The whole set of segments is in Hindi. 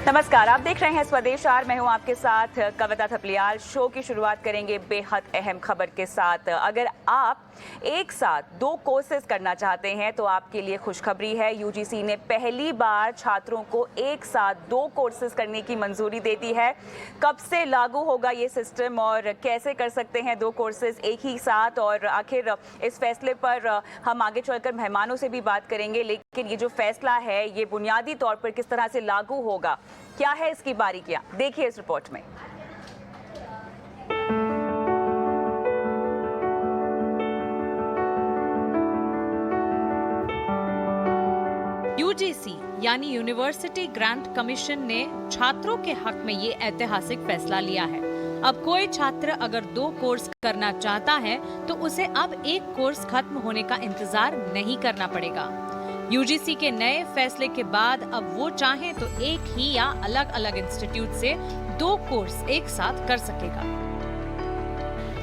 नमस्कार, आप देख रहे हैं स्वदेश आर। मैं हूं आपके साथ कविता थपलियाल। शो की शुरुआत करेंगे बेहद अहम खबर के साथ। अगर आप एक साथ 2 कोर्सेज करना चाहते हैं तो आपके लिए खुशखबरी है। यूजीसी ने पहली बार छात्रों को एक साथ 2 कोर्सेज करने की मंजूरी दे दी है। कब से लागू होगा ये सिस्टम और कैसे कर सकते हैं 2 कोर्सेज एक ही साथ, और आखिर इस फैसले पर हम आगे चलकर मेहमानों से भी बात करेंगे। लेकिन ये जो फैसला है ये बुनियादी तौर पर किस तरह से लागू होगा, क्या है इसकी बारीकियां, देखिए इस रिपोर्ट में। यूजीसी यानी यूनिवर्सिटी ग्रांट कमीशन ने छात्रों के हक में ये ऐतिहासिक फैसला लिया है। अब कोई छात्र अगर 2 कोर्स करना चाहता है तो उसे अब एक कोर्स खत्म होने का इंतजार नहीं करना पड़ेगा। यूजीसी के नए फैसले के बाद अब वो चाहे तो एक ही या अलग अलग इंस्टीट्यूट से 2 कोर्स एक साथ कर सकेगा।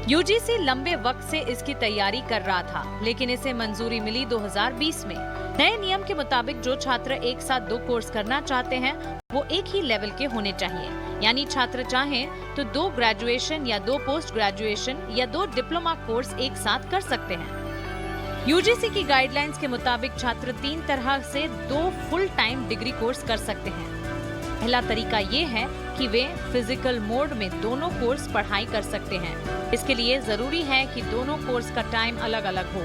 यूजीसी लंबे वक्त से इसकी तैयारी कर रहा था, लेकिन इसे मंजूरी मिली 2020 में। नए नियम के मुताबिक जो छात्र एक साथ 2 कोर्स करना चाहते हैं वो एक ही लेवल के होने चाहिए, यानी छात्र चाहें तो 2 ग्रेजुएशन या 2 पोस्ट ग्रेजुएशन या 2 डिप्लोमा कोर्स एक साथ कर सकते हैं। यूजीसी की गाइडलाइंस के मुताबिक छात्र 3 तरह से 2 फुल टाइम डिग्री कोर्स कर सकते हैं। पहला तरीका ये है कि वे फिजिकल मोड में दोनों कोर्स पढ़ाई कर सकते हैं। इसके लिए जरूरी है कि दोनों कोर्स का टाइम अलग अलग हो।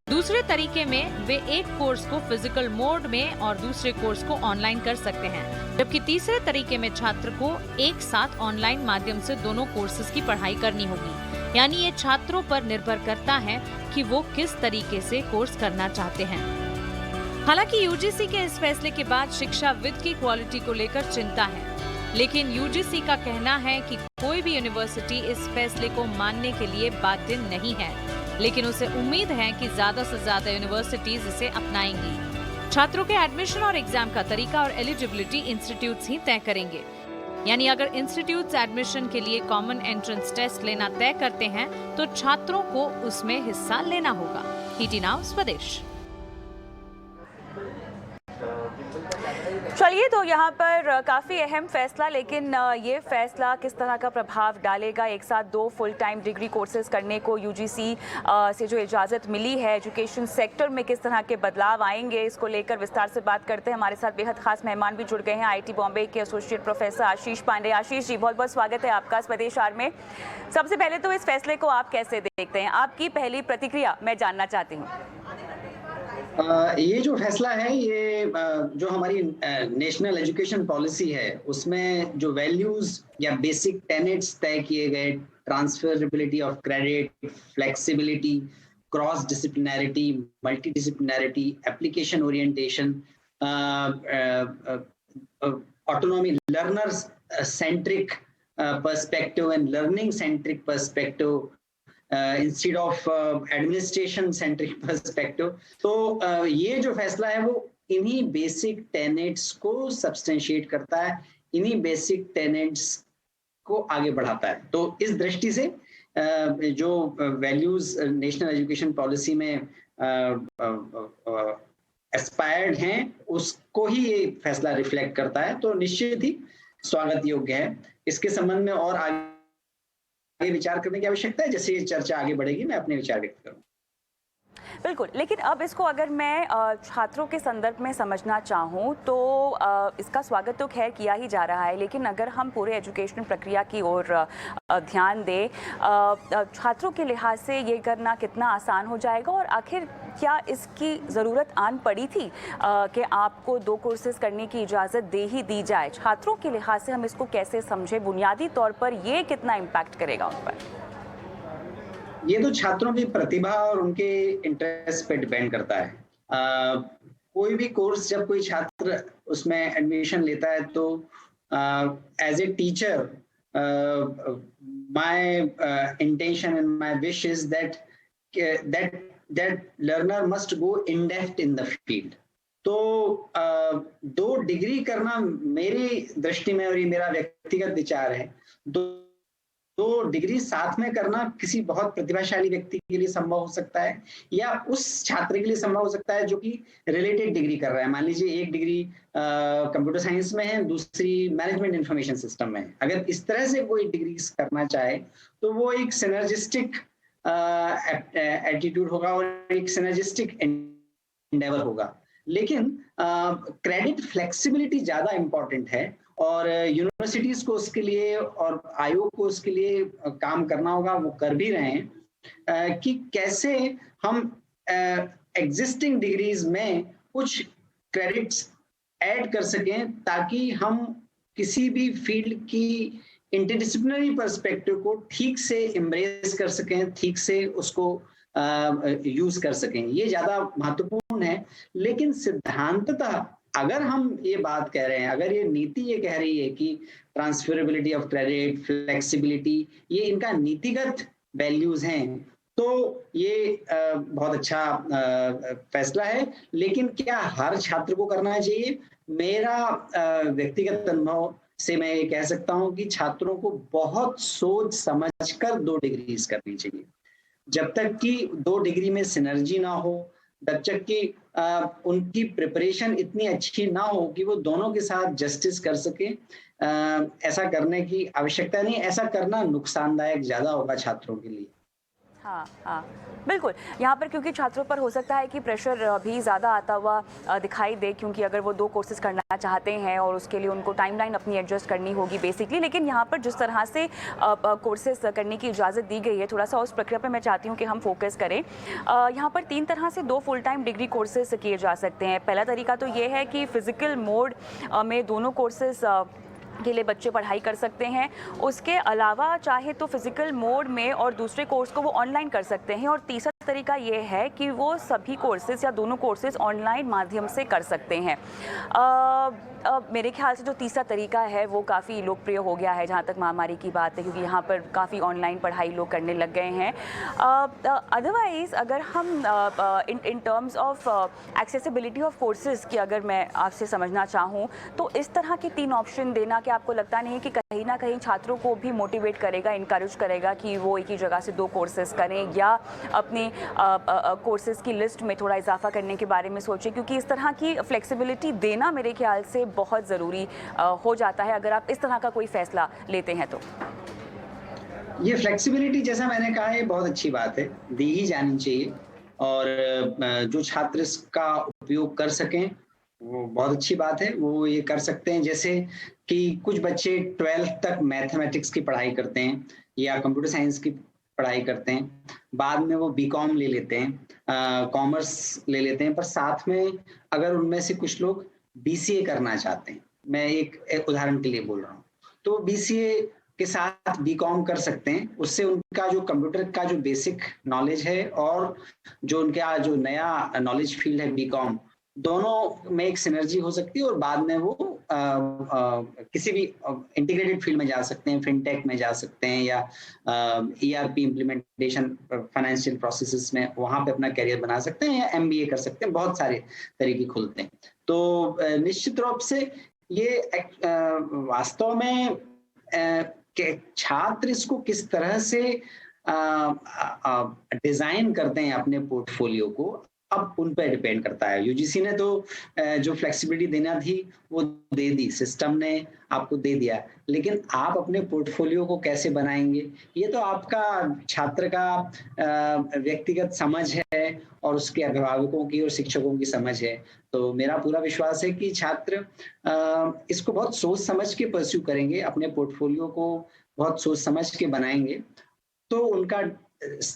दूसरे तरीके में वे एक कोर्स को फिजिकल मोड में और दूसरे कोर्स को ऑनलाइन कर सकते हैं, जबकि तीसरे तरीके में छात्र को एक साथ ऑनलाइन माध्यम से दोनों कोर्सेज की पढ़ाई करनी होगी। यानी ये छात्रों पर निर्भर करता है कि वो किस तरीके से कोर्स करना चाहते हैं। हालांकि यूजीसी के इस फैसले के बाद शिक्षाविद की क्वालिटी को लेकर चिंता है, लेकिन यूजीसी का कहना है कि कोई भी यूनिवर्सिटी इस फैसले को मानने के लिए बाध्य नहीं है, लेकिन उसे उम्मीद है कि ज्यादा से ज्यादा यूनिवर्सिटीज इसे अपनाएंगी। छात्रों के एडमिशन और एग्जाम का तरीका और एलिजिबिलिटी इंस्टीट्यूट्स ही तय करेंगे। यानी अगर इंस्टीट्यूट्स एडमिशन के लिए कॉमन एंट्रेंस टेस्ट लेना तय करते हैं तो छात्रों को उसमें हिस्सा लेना होगा। ईटी नाउ स्वदेश। चलिए, तो यहाँ पर काफ़ी अहम फैसला, लेकिन ये फैसला किस तरह का प्रभाव डालेगा एक साथ 2 फुल टाइम डिग्री कोर्सेज करने को यूजीसी से जो इजाज़त मिली है, एजुकेशन सेक्टर में किस तरह के बदलाव आएंगे, इसको लेकर विस्तार से बात करते हैं। हमारे साथ बेहद खास मेहमान भी जुड़ गए हैं, आईटी बॉम्बे के एसोसिएट प्रोफेसर आशीष पांडे। आशीष जी, बहुत बहुत स्वागत है आपका स्वदेश आर में। सबसे पहले तो इस फैसले को आप कैसे देखते हैं, आपकी पहली प्रतिक्रिया मैं जानना चाहती हूँ। ये जो फैसला है, ये जो हमारी नेशनल एजुकेशन पॉलिसी है उसमें जो वैल्यूज या बेसिक टेनेट्स तय किए गए, transferability of credit, flexibility, cross disciplinarity, multi disciplinarity, application orientation, autonomy, learners centric perspective and learning centric perspective instead of administration centric perspective. तो ये जो फैसला है वो इन्हीं बेसिक टेनेट्स को सब्सटेंशिएट करता है, इन्हीं बेसिक टेनेट्स को आगे बढ़ाता है। तो इस दृष्टि से जो वैल्यूज नेशनल एजुकेशन पॉलिसी में एस्पायर्ड हैं उसको ही ये फैसला रिफ्लेक्ट करता है, तो निश्चित ही स्वागत योग्य है। इसके संबंध में और आगे विचार करने की आवश्यकता है। जैसे चर्चा आगे बढ़ेगी मैं अपने विचार व्यक्त करूंगा। बिल्कुल, लेकिन अब इसको अगर मैं छात्रों के संदर्भ में समझना चाहूँ तो इसका स्वागत तो खैर किया ही जा रहा है, लेकिन अगर हम पूरे एजुकेशन प्रक्रिया की ओर ध्यान दें, छात्रों के लिहाज से ये करना कितना आसान हो जाएगा, और आखिर क्या इसकी ज़रूरत आन पड़ी थी कि आपको 2 कोर्सेज करने की इजाज़त दे ही दी जाए? छात्रों के लिहाज से हम इसको कैसे समझें, बुनियादी तौर पर ये कितना इम्पैक्ट करेगा उन पर? ये तो छात्रों की प्रतिभा और उनके इंटरेस्ट पे डिपेंड करता है। कोई भी कोर्स जब कोई छात्र उसमें एडमिशन लेता है तो as a teacher my intention and my wish is that learner must go in depth in the field. तो 2 डिग्री करना मेरी दृष्टि में, और ये मेरा व्यक्तिगत विचार है, दो डिग्री साथ में करना किसी बहुत प्रतिभाशाली व्यक्ति के लिए संभव हो सकता है, या उस छात्र के लिए संभव हो सकता है जो कि रिलेटेड डिग्री कर रहा है। मान लीजिए एक डिग्री कंप्यूटर साइंस में है, दूसरी मैनेजमेंट इंफॉर्मेशन सिस्टम में है। अगर इस तरह से कोई डिग्री करना चाहे तो वो एक सिनर्जिस्टिक एटीट्यूड होगा और एक सिनर्जिस्टिक एंडेवर होगा। लेकिन क्रेडिट फ्लेक्सिबिलिटी ज्यादा इंपॉर्टेंट है और यूनिवर्सिटीज को उसके लिए और आयोग को उसके लिए काम करना होगा, वो कर भी रहे हैं, कि कैसे हम एग्जिस्टिंग डिग्रीज में कुछ क्रेडिट्स ऐड कर सकें ताकि हम किसी भी फील्ड की इंटरडिसिप्लिनरी पर्सपेक्टिव को ठीक से एम्ब्रेस कर सकें, ठीक से उसको यूज कर सकें। ये ज्यादा महत्वपूर्ण है। लेकिन सिद्धांततः अगर हम ये बात कह रहे हैं, अगर ये नीति ये कह रही है कि ट्रांसफरेबिलिटी ऑफ क्रेडिट, फ्लेक्सिबिलिटी, ये इनका नीतिगत वैल्यूज हैं, तो ये बहुत अच्छा फैसला है। लेकिन क्या हर छात्र को करना चाहिए? मेरा व्यक्तिगत अनुभव से मैं ये कह सकता हूँ कि छात्रों को बहुत सोच समझकर 2 डिग्रीज करनी चाहिए। जब तक कि 2 डिग्री में सिनर्जी ना हो, जब तक कि उनकी प्रिपरेशन इतनी अच्छी ना हो कि वो दोनों के साथ जस्टिस कर सके, ऐसा करने की आवश्यकता नहीं। ऐसा करना नुकसानदायक ज्यादा होगा छात्रों के लिए। हाँ हाँ, बिल्कुल। यहाँ पर क्योंकि छात्रों पर हो सकता है कि प्रेशर भी ज़्यादा आता हुआ दिखाई दे, क्योंकि अगर वो 2 कोर्सेज करना चाहते हैं और उसके लिए उनको टाइमलाइन अपनी एडजस्ट करनी होगी बेसिकली। लेकिन यहाँ पर जिस तरह से कोर्सेज करने की इजाज़त दी गई है, थोड़ा सा उस प्रक्रिया पर मैं चाहती हूँ कि हम फोकस करें। यहाँ पर 3 तरह से 2 फुल टाइम डिग्री कोर्सेज किए जा सकते हैं। पहला तरीका तो ये है कि फ़िज़िकल मोड में दोनों कोर्सेज के लिए बच्चे पढ़ाई कर सकते हैं। उसके अलावा चाहे तो फिजिकल मोड में और दूसरे कोर्स को वो ऑनलाइन कर सकते हैं। और तीसरा तरीका ये है कि वो सभी कोर्सेज या दोनों कोर्सेज ऑनलाइन माध्यम से कर सकते हैं। मेरे ख्याल से जो तीसरा तरीका है वो काफ़ी लोकप्रिय हो गया है जहाँ तक महामारी की बात है, क्योंकि यहाँ पर काफ़ी ऑनलाइन पढ़ाई लोग करने लग गए हैं। अदरवाइज़ अगर हम in terms of accessibility of courses की अगर मैं आपसे समझना चाहूँ, तो इस तरह के 3 ऑप्शन देना कि आपको लगता नहीं है कि कहीं ना कहीं छात्रों को भी मोटिवेट करेगा, इनकरेज करेगा कि वो एक ही जगह से 2 कोर्सेज करें, या अपने कोर्सेज की लिस्ट में थोड़ा इजाफा करने के बारे में सोचें? क्योंकि इस तरह की फ्लेक्सिबिलिटी देना मेरे ख्याल से बहुत ज़रूरी हो जाता है अगर आप इस तरह का कोई फैसला लेते हैं तो। ये फ्लेक्सिबिलिटी, जैसा मैंने कहा, ये बहुत अच्छी बात है, दी ही जानी चाहिए। और जो छात्र इसका उपयोग कर सकें वो बहुत अच्छी बात है, वो ये कर सकते हैं। जैसे कि कुछ बच्चे 12th तक मैथमेटिक्स की पढ़ाई करते हैं या कंप्यूटर साइंस की पढ़ाई करते हैं, बाद में वो बीकॉम ले लेते हैं, कॉमर्स ले लेते हैं, पर साथ में अगर उनमें से कुछ लोग बीसीए करना चाहते हैं, मैं एक उदाहरण के लिए बोल रहा हूँ, तो बीसीए के साथ बीकॉम कर सकते हैं। उससे उनका जो कंप्यूटर का जो बेसिक नॉलेज है और जो उनका जो नया नॉलेज फील्ड है बीकॉम, दोनों में एक सिनर्जी हो सकती है और बाद में वो किसी भी इंटीग्रेटेड फील्ड में जा सकते हैं, फिनटेक में जा सकते हैं, या ईआरपी इम्प्लीमेंटेशन, फाइनेंशियल प्रोसेसेस में वहां पे अपना करियर बना सकते हैं, या एमबीए कर सकते हैं। बहुत सारे तरीके खुलते हैं। तो निश्चित रूप से ये वास्तव में छात्र इसको किस तरह से डिजाइन करते हैं अपने पोर्टफोलियो को, अब उन पर डिपेंड करता है। यूजीसी ने तो जो फ्लेक्सिबिलिटी देना थी वो दे दी, सिस्टम ने आपको दे दिया, लेकिन आप अपने पोर्टफोलियो को कैसे बनाएंगे, ये तो आपका छात्र का व्यक्तिगत समझ है और उसके अभिभावकों की और शिक्षकों की समझ है। तो मेरा पूरा विश्वास है कि छात्र इसको बहुत सोच समझ के परस्यू करेंगे, अपने पोर्टफोलियो को बहुत सोच समझ के बनाएंगे, तो उनका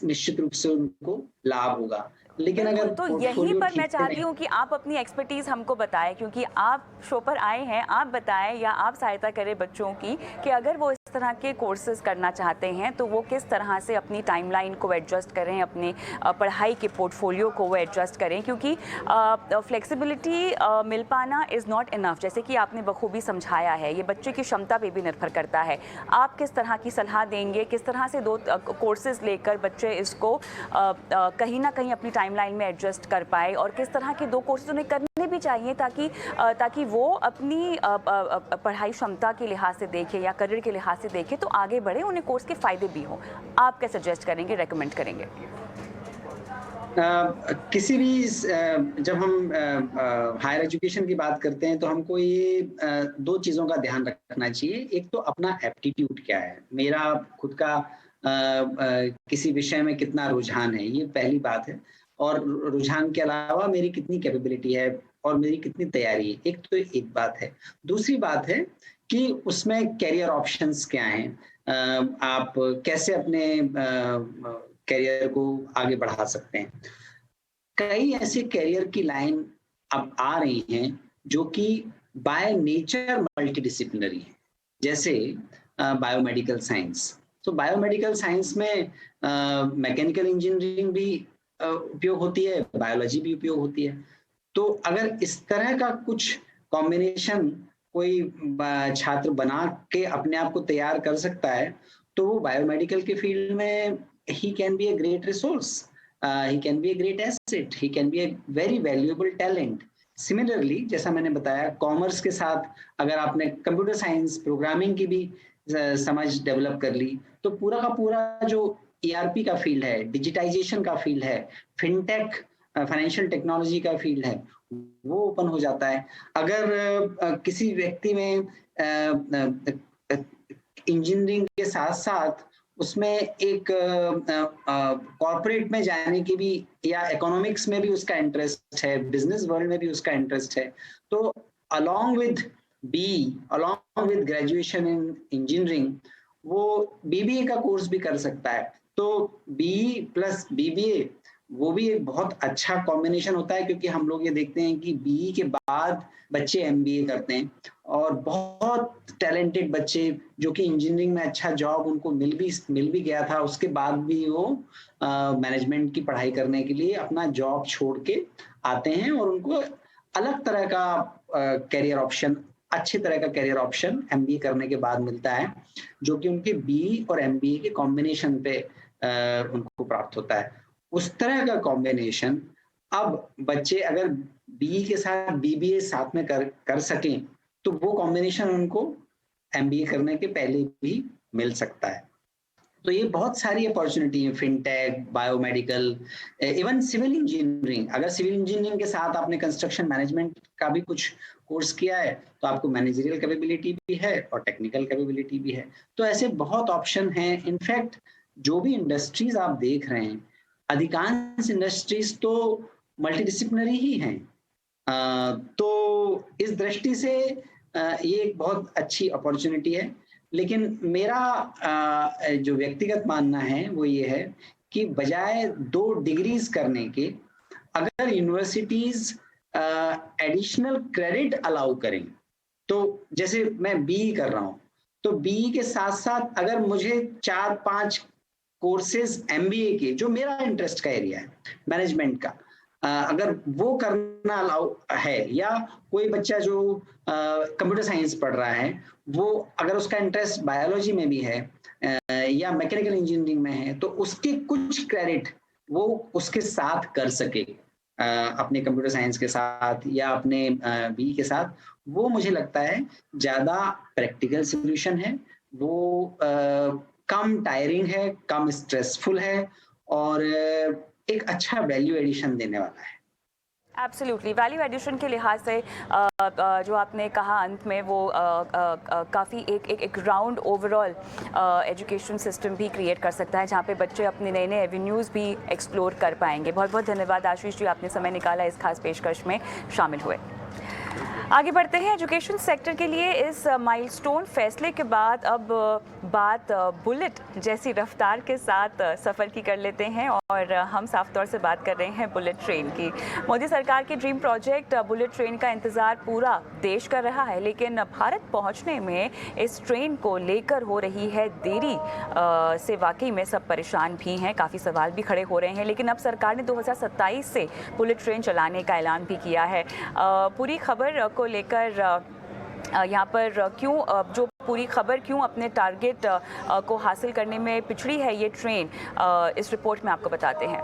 निश्चित रूप से उनको लाभ होगा। लेकिन अगर तो यहीं पर मैं चाहती हूँ कि आप अपनी एक्सपर्टीज हमको बताएं, क्योंकि आप शो पर आए हैं, आप बताएं या आप सहायता करें बच्चों की कि अगर वो इस तरह के कोर्सेज करना चाहते हैं तो वो किस तरह से अपनी टाइमलाइन को एडजस्ट करें, अपने पढ़ाई के पोर्टफोलियो को वो एडजस्ट करें। क्योंकि फ्लेक्सिबिलिटी मिल पाना इज़ नॉट इनफ, जैसे कि आपने बखूबी समझाया है, ये बच्चे की क्षमता पे भी निर्भर करता है। आप किस तरह की सलाह देंगे, किस तरह से 2 कोर्सेज लेकर बच्चे इसको कहीं ना कहीं अपनी टाइमलाइन में एडजस्ट कर पाए, और किस तरह के 2 कोर्सेज उन्हें करने सीखने भी चाहिए ताकि वो अपनी पढ़ाई क्षमता के लिहाज से देखें या करियर के लिहाज से देखें तो आगे बढ़े, उन्हें कोर्स के फ़ायदे भी हों? आप क्या सजेस्ट करेंगे, रेकमेंड करेंगे? किसी भी जब हम हायर एजुकेशन की बात करते हैं तो हमको ये दो चीज़ों का ध्यान रखना चाहिए। एक तो अपना एप्टीट्यूड क्या है, मेरा खुद का किसी विषय में कितना रुझान है, ये पहली बात है। और रुझान के अलावा मेरी कितनी कैपेबिलिटी है और मेरी कितनी तैयारी है, एक तो एक बात है। दूसरी बात है कि उसमें कैरियर ऑप्शंस क्या हैं, आप कैसे अपने कैरियर को आगे बढ़ा सकते हैं। कई ऐसे कैरियर की लाइन अब आ रही हैं जो कि बाय नेचर मल्टीडिसिप्लिनरी है, जैसे बायोमेडिकल साइंस। तो बायोमेडिकल साइंस में मैकेनिकल इंजीनियरिंग भी उपयोग होती है, बायोलॉजी भी उपयोग होती है। तो अगर इस तरह का कुछ कॉम्बिनेशन कोई छात्र बना के अपने आप को तैयार कर सकता है तो वो बायोमेडिकल के फील्ड में he can be a great resource, he can be a great asset, he can be a very valuable talent. Similarly, जैसा मैंने बताया, कॉमर्स के साथ अगर आपने कंप्यूटर साइंस प्रोग्रामिंग की भी समझ डेवलप कर ली तो पूरा का पूरा जो ERP का फील्ड है, डिजिटाइजेशन का फील्ड है, फिनटेक फाइनेंशियल टेक्नोलॉजी का फील्ड है, वो ओपन हो जाता है। अगर किसी व्यक्ति में इंजीनियरिंग के साथ साथ उसमें एक कॉर्पोरेट में जाने की भी या इकोनॉमिक्स में भी उसका इंटरेस्ट है, बिजनेस वर्ल्ड में भी उसका इंटरेस्ट है, तो along with graduation in engineering वो BBA का कोर्स भी कर सकता है। तो BE प्लस BBA वो भी एक बहुत अच्छा कॉम्बिनेशन होता है, क्योंकि हम लोग ये देखते हैं कि BE के बाद बच्चे MBA करते हैं और बहुत टैलेंटेड बच्चे जो कि इंजीनियरिंग में अच्छा जॉब उनको मिल भी गया था, उसके बाद भी वो मैनेजमेंट की पढ़ाई करने के लिए अपना जॉब छोड़ के आते हैं और उनको अलग तरह का कैरियर ऑप्शन, अच्छे तरह का कैरियर ऑप्शन MBA करने के बाद मिलता है, जो कि उनके BE और MBA के कॉम्बिनेशन पे उनको प्राप्त होता है। उस तरह का कॉम्बिनेशन अब बच्चे अगर BE के साथ BBA साथ में कर सकें तो वो कॉम्बिनेशन उनको MBA करने के पहले भी मिल सकता है। तो ये बहुत सारी अपॉर्चुनिटी है, fintech, biomedical, even civil engineering. अगर सिविल इंजीनियरिंग के साथ आपने कंस्ट्रक्शन मैनेजमेंट का भी कुछ कोर्स किया है तो आपको मैनेजरियल कैपेबिलिटी भी है और टेक्निकल कैपेबिलिटी भी है। तो ऐसे बहुत ऑप्शन हैं। इनफैक्ट जो भी इंडस्ट्रीज आप देख रहे हैं, अधिकांश इंडस्ट्रीज तो मल्टीडिसिप्लिनरी ही हैं। तो इस दृष्टि से ये एक बहुत अच्छी अपॉर्चुनिटी है। लेकिन मेरा जो व्यक्तिगत मानना है वो ये है कि बजाय 2 डिग्रीज करने के अगर यूनिवर्सिटीज एडिशनल क्रेडिट अलाउ करें, तो जैसे मैं BE कर रहा हूँ तो BE के साथ साथ अगर मुझे 4-5 कोर्सेज MBA के, जो मेरा इंटरेस्ट का एरिया है मैनेजमेंट का, अगर वो करना अलाउ है, या कोई बच्चा जो कंप्यूटर साइंस पढ़ रहा है वो अगर उसका इंटरेस्ट बायोलॉजी में भी है या मैकेनिकल इंजीनियरिंग में है, तो उसके कुछ क्रेडिट वो उसके साथ कर सके अपने कंप्यूटर साइंस के साथ या अपने BE के साथ, वो मुझे लगता है ज़्यादा प्रैक्टिकल सॉल्यूशन है। वो कम टायरिंग है, कम स्ट्रेसफुल है और एक अच्छा वैल्यू एडिशन देने वाला है। एब्सोल्युटली, वैल्यू एडिशन के लिहाज से जो आपने कहा अंत में वो काफ़ी एक राउंड ओवरऑल एजुकेशन सिस्टम भी क्रिएट कर सकता है, जहाँ पे बच्चे अपने नए नए एवेन्यूज़ भी एक्सप्लोर कर पाएंगे। बहुत बहुत धन्यवाद आशीष जी, आपने समय निकाला इस खास पेशकश में शामिल हुए। आगे बढ़ते हैं। एजुकेशन सेक्टर के लिए इस माइलस्टोन फैसले के बाद अब बात बुलेट जैसी रफ्तार के साथ सफ़र की कर लेते हैं और हम साफ तौर से बात कर रहे हैं बुलेट ट्रेन की। मोदी सरकार की ड्रीम प्रोजेक्ट बुलेट ट्रेन का इंतज़ार पूरा देश कर रहा है, लेकिन भारत पहुंचने में इस ट्रेन को लेकर हो रही है देरी से वाकई में सब परेशान भी हैं, काफ़ी सवाल भी खड़े हो रहे हैं। लेकिन अब सरकार ने 2027 से बुलेट ट्रेन चलाने का ऐलान भी किया है। पूरी खबर को लेकर यहाँ पर जो पूरी खबर क्यों अपने टारगेट को हासिल करने में पिछड़ी है ये ट्रेन, इस रिपोर्ट में आपको बताते हैं।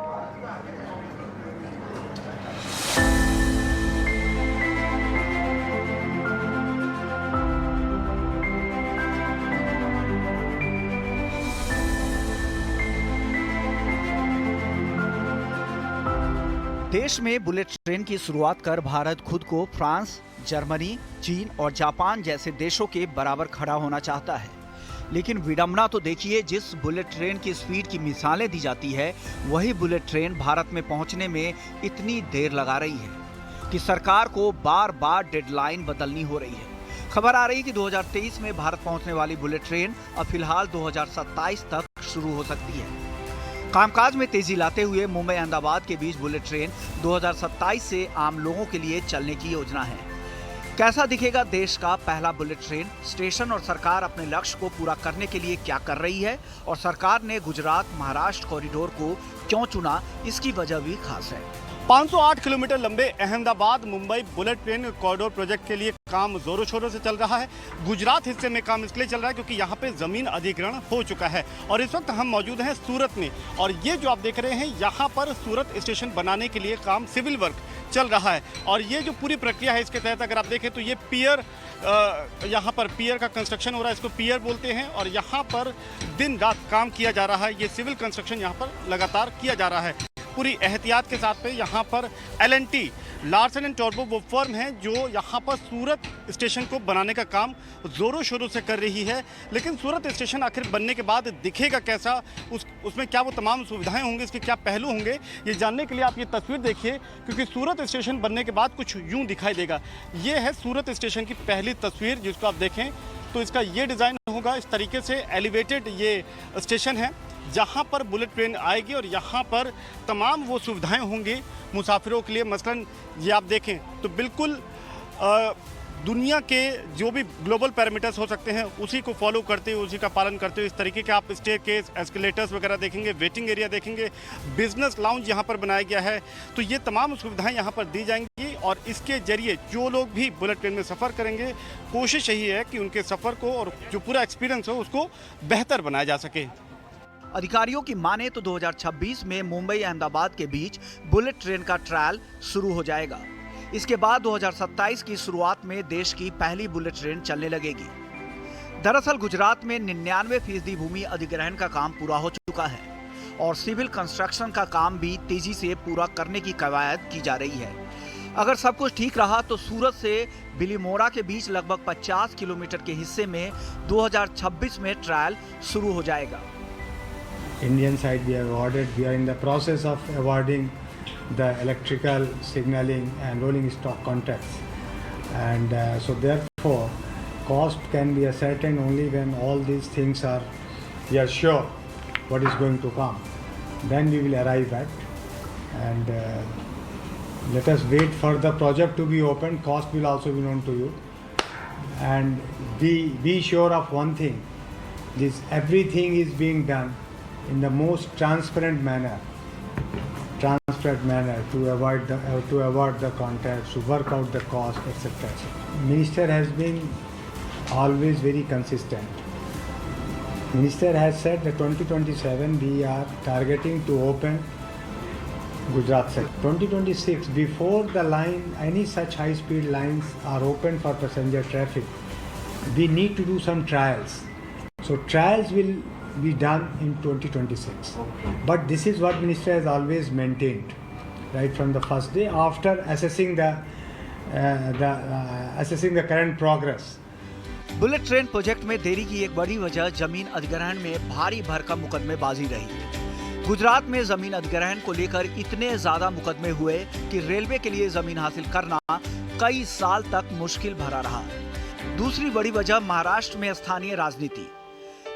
देश में बुलेट ट्रेन की शुरुआत कर भारत खुद को फ्रांस, जर्मनी, चीन और जापान जैसे देशों के बराबर खड़ा होना चाहता है। लेकिन विडंबना तो देखिए, जिस बुलेट ट्रेन की स्पीड की मिसालें दी जाती है, वही बुलेट ट्रेन भारत में पहुंचने में इतनी देर लगा रही है कि सरकार को बार बार डेडलाइन बदलनी हो रही है। खबर आ रही कि 2023 में भारत पहुंचने वाली बुलेट ट्रेन अब फिलहाल 2027 तक शुरू हो सकती है। कामकाज में तेजी लाते हुए मुंबई अहमदाबाद के बीच बुलेट ट्रेन 2027 से आम लोगों के लिए चलने की योजना है। कैसा दिखेगा देश का पहला बुलेट ट्रेन स्टेशन और सरकार अपने लक्ष्य को पूरा करने के लिए क्या कर रही है, और सरकार ने गुजरात महाराष्ट्र कॉरिडोर को क्यों चुना, इसकी वजह भी खास है। 508 किलोमीटर लंबे Ahmedabad Mumbai bullet train corridor project के लिए काम जोरों शोरों से चल रहा है। गुजरात हिस्से में काम इसलिए चल रहा है क्योंकि यहाँ पे जमीन अधिग्रहण हो चुका है और इस वक्त हम मौजूद हैं सूरत में, और ये जो आप देख रहे हैं यहाँ पर सूरत स्टेशन बनाने के लिए काम सिविल वर्क चल रहा है। और ये जो पूरी प्रक्रिया है, इसके तहत अगर आप देखें तो ये पियर, यहाँ पर पियर का कंस्ट्रक्शन हो रहा है, इसको पियर बोलते हैं, और यहाँ पर दिन रात काम किया जा रहा है। ये सिविल कंस्ट्रक्शन यहाँ पर लगातार किया जा रहा है पूरी एहतियात के साथ पे। यहाँ पर L&T लार्सन एंड टोब्रो वो फर्म है जो यहाँ पर सूरत स्टेशन को बनाने का काम जोरों शोरों से कर रही है। लेकिन सूरत स्टेशन आखिर बनने के बाद दिखेगा कैसा, उसमें क्या वो तमाम सुविधाएं होंगी, इसके क्या पहलू होंगे, ये जानने के लिए आप ये तस्वीर देखिए, क्योंकि सूरत स्टेशन बनने के बाद कुछ यूं दिखाई देगा। ये है सूरत स्टेशन की पहली तस्वीर, जिसको आप देखें तो इसका ये डिज़ाइन होगा। इस तरीके से एलिवेटेड ये स्टेशन है जहाँ पर बुलेट ट्रेन आएगी और यहाँ पर तमाम वो सुविधाएं होंगी मुसाफिरों के लिए। मसलन ये आप देखें तो बिल्कुल दुनिया के जो भी ग्लोबल पैरामीटर्स हो सकते हैं उसी को फॉलो करते हुए, उसी का पालन करते हुए इस तरीके के आप स्टेयरकेस, एस्केलेटर्स वगैरह देखेंगे, वेटिंग एरिया देखेंगे, बिजनेस लाउंज यहाँ पर बनाया गया है। तो ये तमाम सुविधाएं यहाँ पर दी जाएंगी और इसके जरिए जो लोग भी बुलेट ट्रेन में सफ़र करेंगे, कोशिश यही है कि उनके सफ़र को और जो पूरा एक्सपीरियंस हो उसको बेहतर बनाया जा सके। अधिकारियों की माने तो 2026 में मुंबई अहमदाबाद के बीच बुलेट ट्रेन का ट्रायल शुरू हो जाएगा। इसके बाद 2027 की शुरुआत में देश की पहली बुलेट ट्रेन चलने लगेगी। दरअसल गुजरात में 99% भूमि अधिग्रहण का काम पूरा हो चुका है और सिविल कंस्ट्रक्शन का काम भी तेजी से पूरा करने की कवायद की जा रही है। अगर सब कुछ ठीक रहा तो सूरत से बिलीमोरा के बीच लगभग 50 किलोमीटर के हिस्से में 2026 में ट्रायल शुरू हो जाएगा। Indian side we are in the process of awarding the electrical signaling and rolling stock contracts, and so therefore cost can be ascertained only when all these things we are sure what is going to come, then we will arrive at, and let us wait for the project to be opened. Cost will also be known to you, and be sure of one thing, this everything is being done in the most transparent manner to avoid the contracts, to work out the cost, etc. Minister has been always very consistent. Minister has said that 2027 we are targeting to open Gujarat sector. 2026, before the line, any such high-speed lines are open for passenger traffic, we need to do some trials. So trials will be done in 2026. But this is what Minister has always maintained, right from the first day after assessing the current progress. Bullet train project में देरी की एक बड़ी वजह जमीन अधिग्रहण में भारी भरकम मुकदमेबाजी रही। गुजरात में जमीन अधिग्रहण को लेकर इतने ज्यादा मुकदमे हुए कि रेलवे के लिए जमीन हासिल करना कई साल तक मुश्किल भरा रहा। दूसरी बड़ी वजह महाराष्ट्र में स्थानीय राजनीति।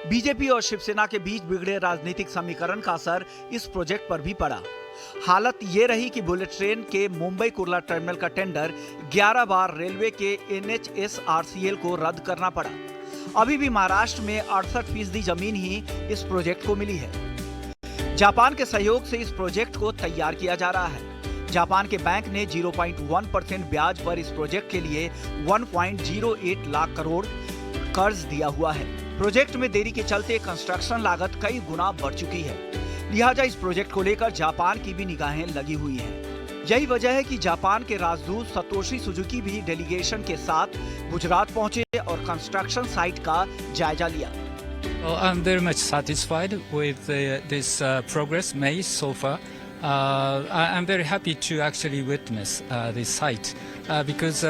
बीजेपी और शिवसेना के बीच बिगड़े राजनीतिक समीकरण का असर इस प्रोजेक्ट पर भी पड़ा। हालत ये रही कि बुलेट ट्रेन के मुंबई कुर्ला टर्मिनल का टेंडर 11 बार रेलवे के NHSRCL को रद्द करना पड़ा। अभी भी महाराष्ट्र में 68% जमीन ही इस प्रोजेक्ट को मिली है। जापान के सहयोग से इस प्रोजेक्ट को तैयार किया जा रहा है। जापान के बैंक ने 0.1% ब्याज पर इस प्रोजेक्ट के लिए 1.08 लाख करोड़ कर्ज दिया हुआ है। प्रोजेक्ट में देरी के चलते कंस्ट्रक्शन लागत कई गुना बढ़ चुकी है। लिहाजा इस प्रोजेक्ट को लेकर जापान की भी निगाहें लगी हुई हैं। यही वजह है कि जापान के राजदूत सतोशी सुजुकी भी डेलीगेशन के साथ गुजरात पहुंचे और कंस्ट्रक्शन साइट का जायजा लिया। Well, I'm very much satisfied with this progress made so far. I'm very happy to actually witness this site because,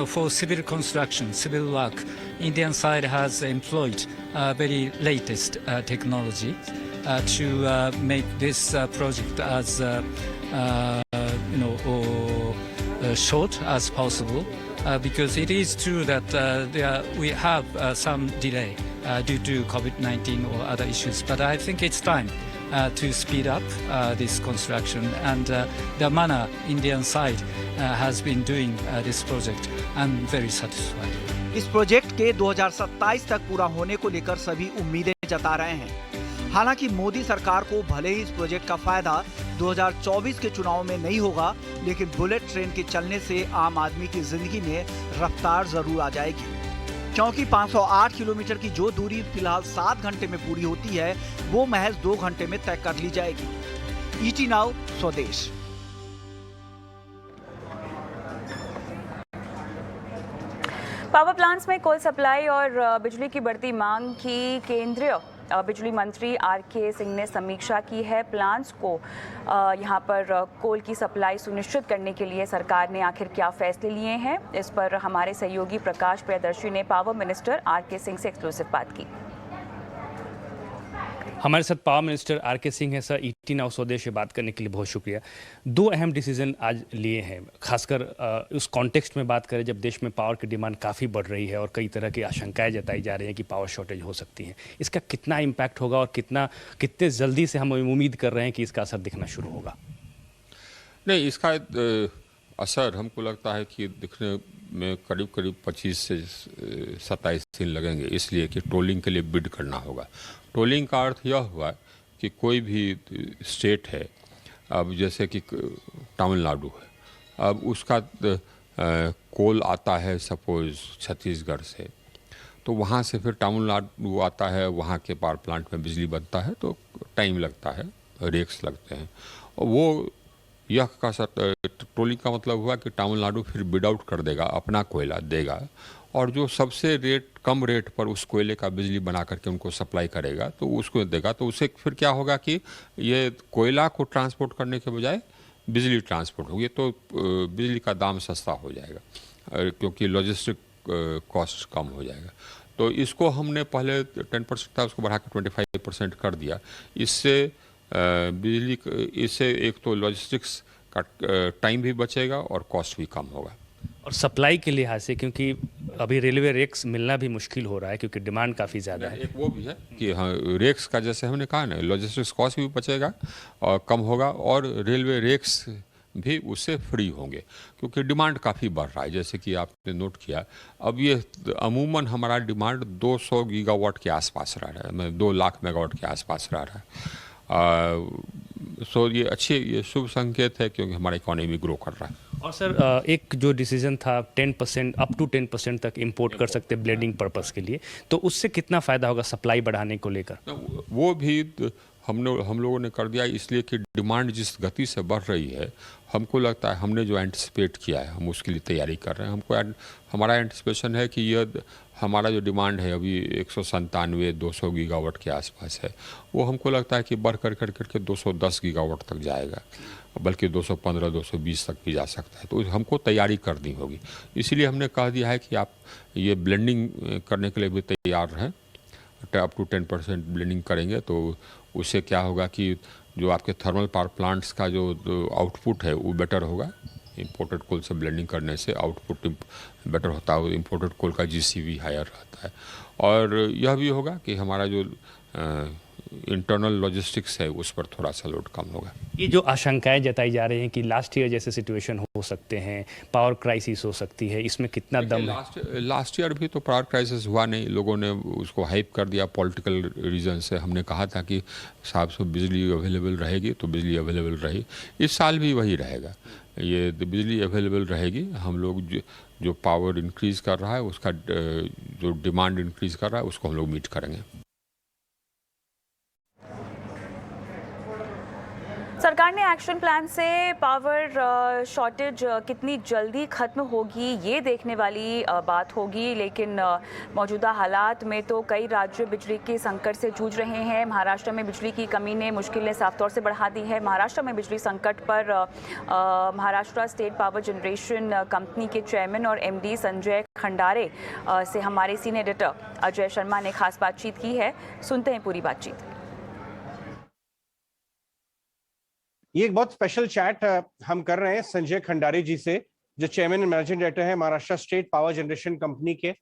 for civil construction, civil work, Indian side has employed very latest technology to make this project as, short as possible. Because it is true that we have some delay due to COVID-19 or other issues, but I think it's time to speed up this construction, and the manner Indian side has been doing this project, I'm very satisfied. इस प्रोजेक्ट के 2027 तक पूरा होने को लेकर सभी उम्मीदें जता रहे हैं। हालांकि मोदी सरकार को भले ही इस प्रोजेक्ट का फायदा 2024 के चुनाव में नहीं होगा, लेकिन बुलेट ट्रेन के चलने से आम आदमी की जिंदगी में रफ्तार जरूर आ जाएगी, क्योंकि 508 किलोमीटर की जो दूरी फिलहाल 7 घंटे में पूरी होती है, वो महज 2 घंटे में तय कर ली जाएगी। ईटी नाउ स्वदेश। पावर प्लांट्स में कोल सप्लाई और बिजली की बढ़ती मांग की केंद्रीय बिजली मंत्री आर.के. सिंह ने समीक्षा की है। प्लांट्स को यहां पर कोल की सप्लाई सुनिश्चित करने के लिए सरकार ने आखिर क्या फैसले लिए हैं, इस पर हमारे सहयोगी प्रकाश प्रियदर्शी ने पावर मिनिस्टर आर.के. सिंह से एक्सक्लूसिव बात की। हमारे साथ पावर मिनिस्टर आर.के. सिंह है। सर, ईटी नाउ स्वदेश से बात करने के लिए बहुत शुक्रिया। 2 अहम डिसीजन आज लिए हैं, खासकर उस कॉन्टेक्स्ट में बात करें जब देश में पावर की डिमांड काफ़ी बढ़ रही है और कई तरह की आशंकाएं जताई जा रही हैं कि पावर शॉर्टेज हो सकती है। इसका कितना इम्पैक्ट होगा और कितने जल्दी से हम उम्मीद कर रहे हैं कि इसका असर दिखना शुरू होगा? नहीं, इसका असर हमको लगता है कि दिखने में करीब 25 से 27 दिन लगेंगे, इसलिए कि टोलिंग के लिए बिड करना होगा। टोलिंग का अर्थ यह हुआ कि कोई भी स्टेट है, अब जैसे कि तमिलनाडु है, अब उसका कोल आता है सपोज छत्तीसगढ़ से, तो वहाँ से फिर तमिलनाडु आता है, वहाँ के पावर प्लांट में बिजली बनता है, तो टाइम लगता है, रेक्स लगते हैं। और वो यह का टोलिंग का मतलब हुआ कि तमिलनाडु फिर बिड आउट कर देगा, अपना कोयला देगा, और जो सबसे कम रेट पर उस कोयले का बिजली बना करके उनको सप्लाई करेगा तो उसको देगा। तो उससे फिर क्या होगा कि ये कोयला को ट्रांसपोर्ट करने के बजाय बिजली ट्रांसपोर्ट होगी, तो बिजली का दाम सस्ता हो जाएगा, क्योंकि लॉजिस्टिक कॉस्ट कम हो जाएगा। तो इसको हमने पहले 10% था, उसको बढ़ा के 25% कर दिया। इससे इससे एक तो लॉजिस्टिक्स का टाइम भी बचेगा और कॉस्ट भी कम होगा। और सप्लाई के लिहाज से, क्योंकि अभी रेलवे रेक्स मिलना भी मुश्किल हो रहा है क्योंकि डिमांड काफ़ी ज़्यादा है। एक वो भी है कि हाँ, रेक्स का जैसे हमने कहा ना, लॉजिस्टिक्स कॉस्ट भी बचेगा और कम होगा, और रेलवे रेक्स भी उससे फ्री होंगे, क्योंकि डिमांड काफ़ी बढ़ रहा है। जैसे कि आपने नोट किया, अब ये अमूमन हमारा डिमांड 200 गीगावाट के आसपास रह रहा है, 2 लाख मेगावाट के आसपास रह रहा है। सो ये शुभ संकेत है, क्योंकि हमारा इकोनॉमी ग्रो कर रहा है। और सर, एक जो डिसीजन था 10% अप टू 10% तक इंपोर्ट कर सकते ब्लेडिंग पर्पस के लिए, तो उससे कितना फ़ायदा होगा सप्लाई बढ़ाने को लेकर? वो भी हम लोगों ने कर दिया, इसलिए कि डिमांड जिस गति से बढ़ रही है, हमको लगता है हमने जो एंटिसिपेट किया है हम उसके लिए तैयारी कर रहे हैं। हमारा एंटिसिपेशन है कि यह हमारा जो डिमांड है अभी 197-200 गीगावाट के आसपास है, वो हमको लगता है कि बढ़ करके 210 गीगावाट तक जाएगा, बल्कि 215-220 तक भी जा सकता है। तो हमको तैयारी करनी होगी, इसीलिए हमने कह दिया है कि आप ये ब्लेंडिंग करने के लिए भी तैयार रहें। अप टू 10% ब्लेंडिंग करेंगे तो उससे क्या होगा कि जो आपके थर्मल पावर प्लांट्स का जो आउटपुट है वो बेटर होगा। इंपोर्टेड कोल से ब्लेंडिंग करने से आउटपुट बेटर होता है, इंपोर्टेड कोल का जीसीवी हायर रहता है। और यह भी होगा कि हमारा जो इंटरनल लॉजिस्टिक्स है उस पर थोड़ा सा लोड कम होगा। ये जो आशंकाएं जताई जा रही हैं कि लास्ट ईयर जैसे सिचुएशन हो सकते हैं, पावर क्राइसिस हो सकती है, इसमें कितना दम है? लास्ट ईयर भी तो पावर क्राइसिस हुआ नहीं, लोगों ने उसको हाइप कर दिया पॉलिटिकल रीजन से। हमने कहा था कि साहब से बिजली अवेलेबल रहेगी, तो बिजली अवेलेबल रही। इस साल भी वही रहेगा, ये बिजली अवेलेबल रहेगी। हम लोग जो पावर इंक्रीज कर रहा है उसका जो डिमांड इंक्रीज कर रहा है उसको हम लोग मीट करेंगे। सरकार ने एक्शन प्लान से पावर शॉर्टेज कितनी जल्दी खत्म होगी ये देखने वाली बात होगी, लेकिन मौजूदा हालात में तो कई राज्य बिजली के संकट से जूझ रहे हैं। महाराष्ट्र में बिजली की कमी ने मुश्किलें साफ तौर से बढ़ा दी है। महाराष्ट्र में बिजली संकट पर Maharashtra state power generation company के चेयरमैन और एमडी संजय खंडारे से हमारे सीनियर एडिटर अजय शर्मा ने खास बातचीत की है। सुनते हैं पूरी बातचीत। ये एक बहुत स्पेशल चैट हम कर रहे हैं संजय खंडारे जी से, जो चेयरमैन एंड मैनेजिंग डायरेक्टर है Maharashtra state power generation company के।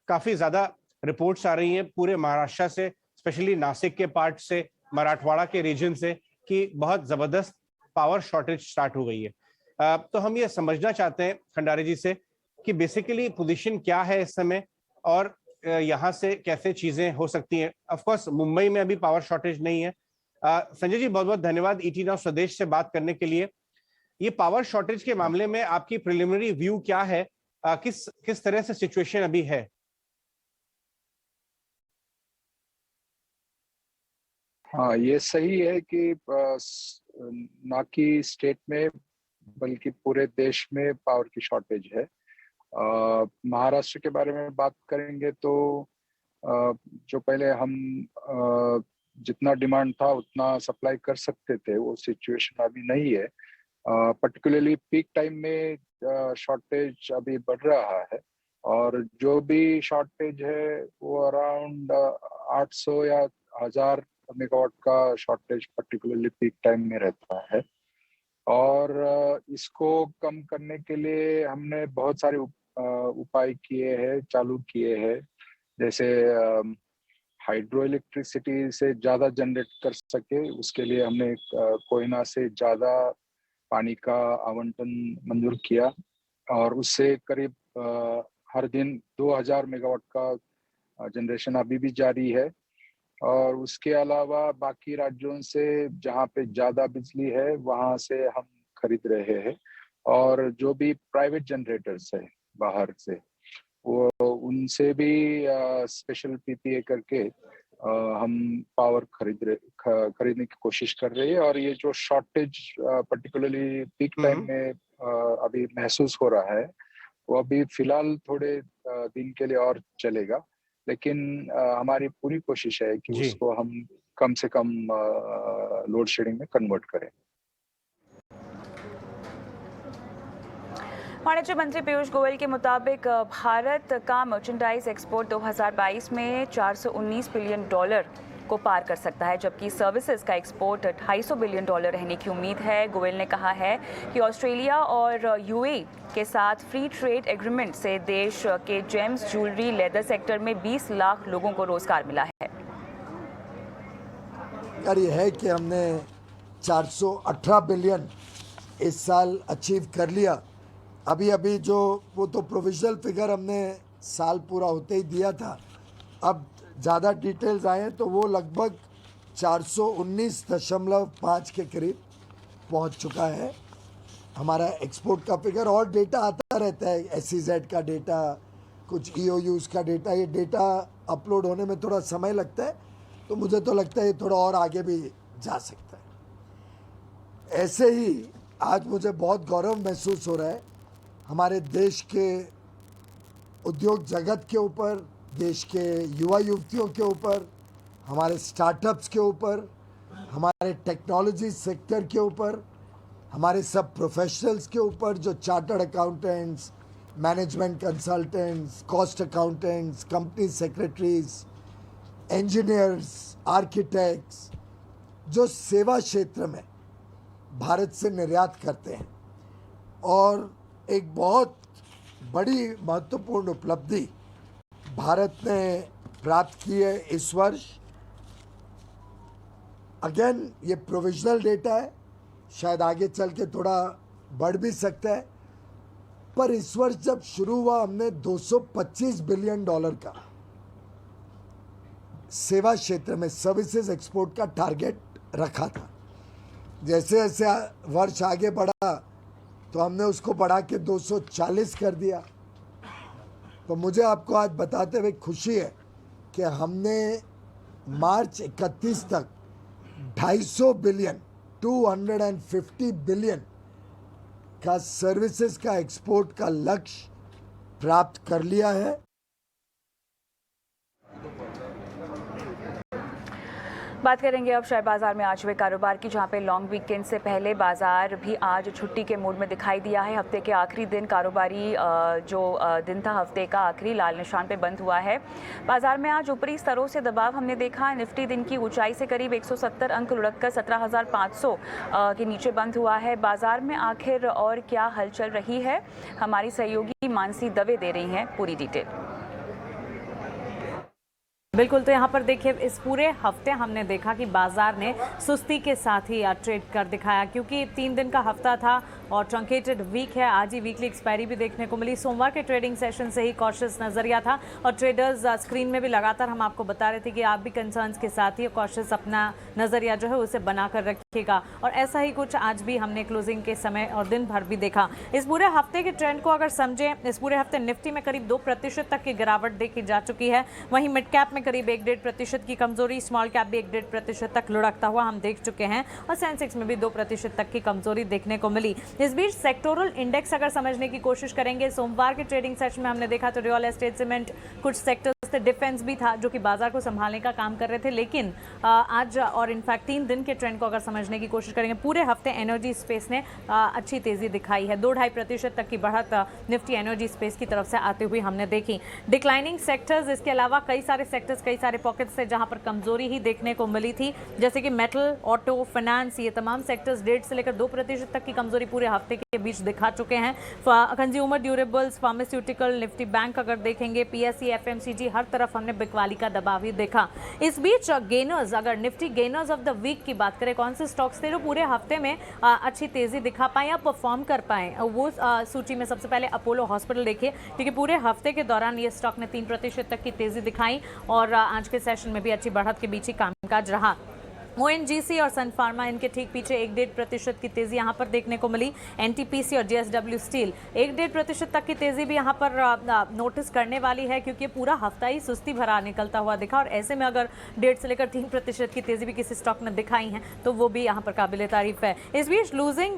काफी ज्यादा रिपोर्ट्स आ रही हैं पूरे महाराष्ट्र से, स्पेशली नासिक के पार्ट से, मराठवाड़ा के रीजन से, कि बहुत जबरदस्त पावर शॉर्टेज स्टार्ट हो गई है। तो हम ये समझना चाहते हैं खंडारे जी से कि बेसिकली पोजीशन क्या है इस समय और यहाँ से कैसे चीजें हो सकती हैं। ऑफ कोर्स मुंबई में अभी पावर शॉर्टेज नहीं है। संजय जी बहुत बहुत धन्यवाद ET Now स्वदेश से बात करने के लिए। ये पावर शॉर्टेज के मामले में आपकी प्रिलिमिनरी व्यू क्या है? किस तरह से सिचुएशन अभी है? हाँ, ये सही है कि ना कि स्टेट में बल्कि पूरे देश में पावर की शॉर्टेज है। महाराष्ट्र के बारे में बात करेंगे तो जो पहले हम जितना डिमांड था उतना सप्लाई कर सकते थे, वो सिचुएशन अभी नहीं है। पर्टिकुलरली पीक टाइम में शॉर्टेज अभी बढ़ रहा है और जो भी शॉर्टेज है वो अराउंड 800 या 1000 मेगावाट का शॉर्टेज पर्टिकुलरली पीक टाइम में रहता है। और इसको कम करने के लिए हमने बहुत सारे उपाय किए हैं, चालू किए हैं। जैसे हाइड्रो इलेक्ट्रिसिटी से ज़्यादा जनरेट कर सके, उसके लिए हमने कोयना से ज़्यादा पानी का आवंटन मंजूर किया और उससे करीब हर दिन 2000 मेगावाट का जनरेशन अभी भी जारी है। और उसके अलावा बाकी राज्यों से जहाँ पे ज़्यादा बिजली है वहाँ से हम खरीद रहे हैं। और जो भी प्राइवेट जनरेटर्स है बाहर से, वो उनसे भी स्पेशल PPA करके हम पावर खरीदने की कोशिश कर रही है। और ये जो शॉर्टेज पर्टिकुलरली पीक टाइम में अभी महसूस हो रहा है, वो अभी फिलहाल थोड़े दिन के लिए और चलेगा, लेकिन हमारी पूरी कोशिश है कि उसको हम कम से कम लोड शेडिंग में कन्वर्ट करें। वाणिज्य मंत्री पीयूष गोयल के मुताबिक भारत का मर्चेंडाइज एक्सपोर्ट 2022 में $419 बिलियन को पार कर सकता है, जबकि सर्विसेज का एक्सपोर्ट $250 बिलियन रहने की उम्मीद है। गोयल ने कहा है कि ऑस्ट्रेलिया और UAE के साथ फ्री ट्रेड एग्रीमेंट से देश के जेम्स, ज्वेलरी, लेदर सेक्टर में 20 लाख लोगों को रोजगार मिला है। ये है कि हमने 418 बिलियन इस साल अचीव कर लिया। अभी जो वो तो प्रोविजनल फिगर हमने साल पूरा होते ही दिया था। अब ज़्यादा डिटेल्स आए तो वो लगभग 419.5 के करीब पहुंच चुका है हमारा एक्सपोर्ट का फिगर। और डेटा आता रहता है, SEZ का डेटा, कुछ EOUs का डेटा। ये डेटा अपलोड होने में थोड़ा समय लगता है, तो मुझे तो लगता है ये थोड़ा और आगे भी जा सकता है। ऐसे ही आज मुझे बहुत गौरव महसूस हो रहा है हमारे देश के उद्योग जगत के ऊपर, देश के युवा युवतियों के ऊपर, हमारे स्टार्टअप्स के ऊपर, हमारे टेक्नोलॉजी सेक्टर के ऊपर, हमारे सब प्रोफेशनल्स के ऊपर, जो chartered accountants, management consultants, cost accountants, company secretaries, engineers, architects, जो सेवा क्षेत्र में भारत से निर्यात करते हैं। और एक बहुत बड़ी महत्वपूर्ण उपलब्धि भारत ने प्राप्त की है इस वर्ष। अगेन ये प्रोविजनल डेटा है, शायद आगे चल के थोड़ा बढ़ भी सकता है, पर इस वर्ष जब शुरू हुआ हमने $225 बिलियन का सेवा क्षेत्र में सर्विसेज एक्सपोर्ट का टारगेट रखा था। जैसे जैसे वर्ष आगे बढ़ा तो हमने उसको बढ़ा के 240 कर दिया। तो मुझे आपको आज बताते हुए खुशी है कि हमने मार्च 31 तक 250 बिलियन 250 बिलियन का सर्विसेज का एक्सपोर्ट का लक्ष्य प्राप्त कर लिया है। बात करेंगे अब शेयर बाजार में आज हुए कारोबार की, जहां पे लॉन्ग वीकेंड से पहले बाजार भी आज छुट्टी के मूड में दिखाई दिया है। हफ्ते के आखिरी दिन कारोबारी जो दिन था हफ्ते का आखिरी लाल निशान पे बंद हुआ है। बाजार में आज ऊपरी स्तरों से दबाव हमने देखा। निफ्टी दिन की ऊंचाई से करीब 170 अंक लुढ़ककर 17,500 के नीचे बंद हुआ है। बाजार में आखिर और क्या हलचल रही है, हमारी सहयोगी मानसी दवे दे रही हैं पूरी डिटेल। बिल्कुल, तो यहाँ पर देखिए इस पूरे हफ्ते हमने देखा कि बाजार ने सुस्ती के साथ ही ट्रेड कर दिखाया, क्योंकि 3 दिन का हफ्ता था और ट्रंकेटेड वीक है। आज ही वीकली एक्सपायरी भी देखने को मिली। सोमवार के ट्रेडिंग सेशन से ही कॉशियस नजरिया था और ट्रेडर्स स्क्रीन में भी लगातार हम आपको बता रहे थे कि आप भी कंसर्न्स के साथ ही कॉशियस अपना नजरिया जो है उसे बनाकर रखिएगा, और ऐसा ही कुछ आज भी हमने क्लोजिंग के समय और दिन भर भी देखा। इस पूरे हफ्ते के ट्रेंड को अगर समझें, इस पूरे हफ्ते निफ्टी में करीब 2% तक की गिरावट देखी जा चुकी है। वहीं मिड कैप में करीब 1-1.5% की कमजोरी, स्मॉल कैप भी 1-1.5% तक लुढ़कता हुआ हम देख चुके हैं, और सेंसेक्स में भी 2% तक की कमजोरी देखने को मिली। इस बीच सेक्टोरल इंडेक्स अगर समझने की कोशिश करेंगे, सोमवार के ट्रेडिंग सेशन में हमने देखा तो रियल एस्टेट, सीमेंट, कुछ सेक्टर्स थे, डिफेंस भी था जो कि बाजार को संभालने का काम कर रहे थे। लेकिन आज और इनफैक्ट 3 दिन के ट्रेंड को अगर समझने की कोशिश करेंगे, पूरे हफ्ते एनर्जी स्पेस ने अच्छी तेजी दिखाई है। 2-2.5% तक की बढ़त निफ्टी एनर्जी स्पेस की तरफ से आते हुए हमने देखी। डिक्लाइनिंग सेक्टर्स, इसके अलावा कई सारे सेक्टर्स, कई सारे पॉकेट्स थे जहां पर कमजोरी ही देखने को मिली थी, जैसे कि मेटल, ऑटो, फाइनेंस, ये तमाम सेक्टर्स 1.5 से लेकर 2% तक की कमजोरी पूरे हफ्ते के बीच दिखा चुके हैं। Consumer durables, pharmaceutical, Nifty bank अगर देखेंगे, पीएसई, एफएमसीजी, हर तरफ हमने बिकवाली का दबाव ही देखा। इस बीच गेनर्स, अगर Nifty gainers of the week की बात करें, कौन से स्टॉक्स थे जो पूरे हफ्ते में अच्छी तेजी दिखा पाए या परफॉर्म कर पाए, वो सूची में सबसे पहले अपोलो हॉस्पिटल देखिए, क्योंकि पूरे हफ्ते के दौरान ये स्टॉक ने 3% तक की तेजी दिखाई और आज के सेशन में भी अच्छी बढ़त के बीच ही कामकाज रहा। ओएनजीसी और सन फार्मा इनके ठीक पीछे 1-1.5% की तेजी यहाँ पर देखने को मिली। एनटीपीसी और जेएसडब्ल्यू स्टील 1-1.5% तक की तेजी भी यहाँ पर नोटिस करने वाली है, क्योंकि पूरा हफ्ता ही सुस्ती भरा निकलता हुआ दिखा, और ऐसे में अगर 1.5 से लेकर 3% की तेजी भी किसी स्टॉक ने दिखाई है तो वो भी यहाँ पर काबिले तारीफ है। इस बीच लूजिंग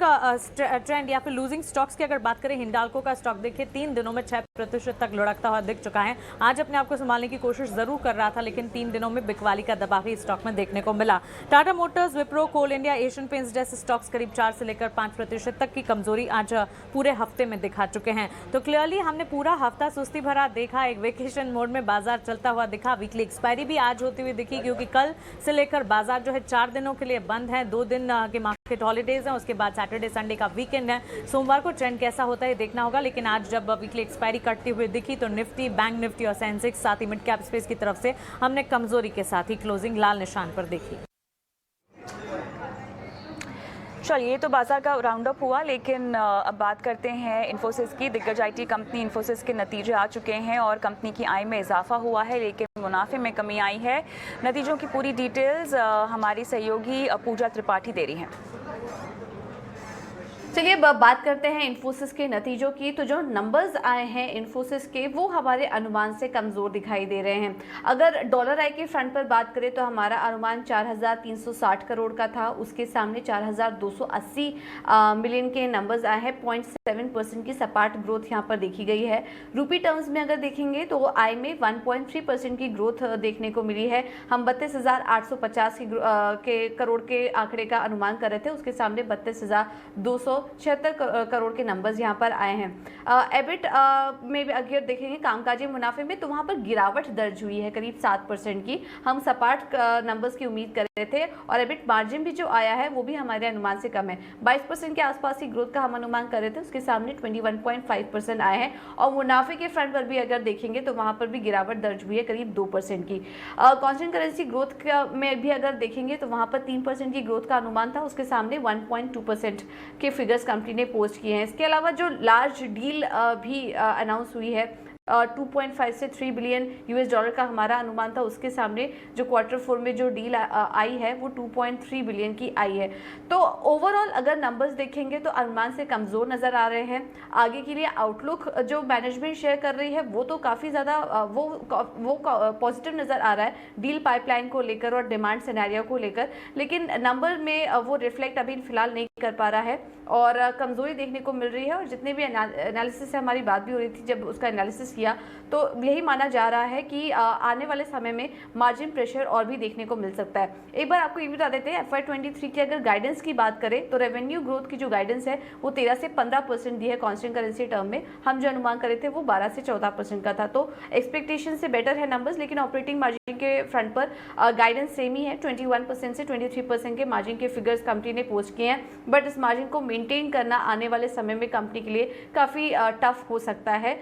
ट्रेंड या फिर लूजिंग स्टॉक्स की अगर बात करें, हिंडाल्को का स्टॉक देखिए 3 दिनों में 6% तक लुढ़कता हुआ दिख चुका है। आज अपने आप को संभालने की कोशिश जरूर कर रहा था, लेकिन 3 दिनों में बिकवाली का दबाव ही स्टॉक में देखने को मिला। टाटा मोटर्स, विप्रो, कोल इंडिया, एशियन पेंट्स जैसे स्टॉक्स करीब 4 से लेकर 5% तक की कमजोरी आज पूरे हफ्ते में दिखा चुके हैं। तो क्लियरली हमने पूरा हफ्ता सुस्ती भरा देखा, एक वेकेशन मोड में बाजार चलता हुआ दिखा। वीकली एक्सपायरी भी आज होती हुई दिखी, क्योंकि कल से लेकर बाजार जो है 4 दिनों के लिए बंद है। 2 दिन के मार्केट हॉलीडेज हैं, उसके बाद सैटरडे संडे का वीकेंड है। सोमवार को ट्रेंड कैसा होता है देखना होगा, लेकिन आज जब वीकली एक्सपायरी कटती हुई दिखी तो निफ्टी, बैंक निफ्टी और सेंसेक्स, साथ ही मिड कैप स्पेस की तरफ से हमने कमजोरी के साथ ही क्लोजिंग लाल निशान पर देखी। चलिए, तो बाजार का राउंड अप हुआ, लेकिन अब बात करते हैं इन्फोसिस की। दिग्गज आईटी कंपनी इन्फोसिस के नतीजे आ चुके हैं और कंपनी की आय में इजाफा हुआ है, लेकिन मुनाफे में कमी आई है। नतीजों की पूरी डिटेल्स हमारी सहयोगी पूजा त्रिपाठी दे रही हैं। चलिए अब बात करते हैं इन्फोसिस के नतीजों की। तो जो नंबर्स आए हैं इन्फोसिस के, वो हमारे अनुमान से कमज़ोर दिखाई दे रहे हैं। अगर डॉलर आई के फ्रंट पर बात करें तो हमारा अनुमान 4,360 करोड़ का था, उसके सामने 4,280 मिलियन के नंबर्स आए हैं। 0.7% की सपाट ग्रोथ यहाँ पर देखी गई है। रूपी टर्म्स में अगर देखेंगे तो आय में 1.3% की ग्रोथ देखने को मिली है। हम 32,850 के करोड़ के आंकड़े का अनुमान कर रहे थे, उसके सामने 32,276 करोड़ के नंबर्स यहाँ पर आए हैं। एबिट में भी अगर देखेंगे कामकाजी मुनाफे में, तो वहाँ पर गिरावट दर्ज हुई है करीब 7% की। हम सपाट नंबर्स की उम्मीद कर रहे थे, और एबिट मार्जिन भी जो आया है वो भी हमारे अनुमान से कम है। 22% के आसपास की ग्रोथ का हम अनुमान कर रहे थे, उसके सामने 21.5% आए हैं। और मुनाफे के फ्रंट पर भी अगर देखेंगे तो वहाँ पर भी गिरावट दर्ज हुई है करीब 2% की। कॉन्स्टेंट करेंसी ग्रोथ में भी अगर देखेंगे तो वहाँ पर 3% की ग्रोथ का अनुमान था, उसके सामने 1.2% के फिगर्स कंपनी ने पोस्ट किए हैं। इसके अलावा जो लार्ज डील भी अनाउंस हुई है 2.5 से 3 बिलियन यूएस डॉलर का हमारा अनुमान था, उसके सामने जो Q4 में जो डील आई है वो 2.3 बिलियन की आई है। तो ओवरऑल अगर नंबर्स देखेंगे तो अनुमान से कमज़ोर नज़र आ रहे हैं। आगे के लिए आउटलुक जो मैनेजमेंट शेयर कर रही है वो तो काफ़ी ज़्यादा वो पॉजिटिव नज़र आ रहा है डील पाइपलाइन को लेकर और डिमांड सिनेरियो को लेकर, लेकिन नंबर में वो रिफ्लेक्ट अभी फिलहाल नहीं कर पा रहा है और कमज़ोरी देखने को मिल रही है। और जितने भी एनालिसिस से हमारी बात भी हो रही थी, जब उसका एनालिसिस किया तो यही माना जा रहा है कि आने वाले समय में मार्जिन प्रेशर और भी देखने को मिल सकता है। एक बार आपको ये बता देते हैं FY23 की अगर गाइडेंस की बात करें तो रेवेन्यू ग्रोथ की जो गाइडेंस है वो 13 से 15% दी है कांस्टेंट करेंसी टर्म में। हम जो अनुमान करे थे वो 12 से 14% का था, तो एक्सपेक्टेशन से बेटर है नंबर्स। लेकिन ऑपरेटिंग मार्जिन के फ्रंट पर गाइडेंस सेम ही है, 21% से 23% के मार्जिन के फिगर्स कंपनी ने पोस्ट किए हैं। बट इस मार्जिन को मेंटेन करना आने वाले समय में कंपनी के लिए काफ़ी टफ हो सकता है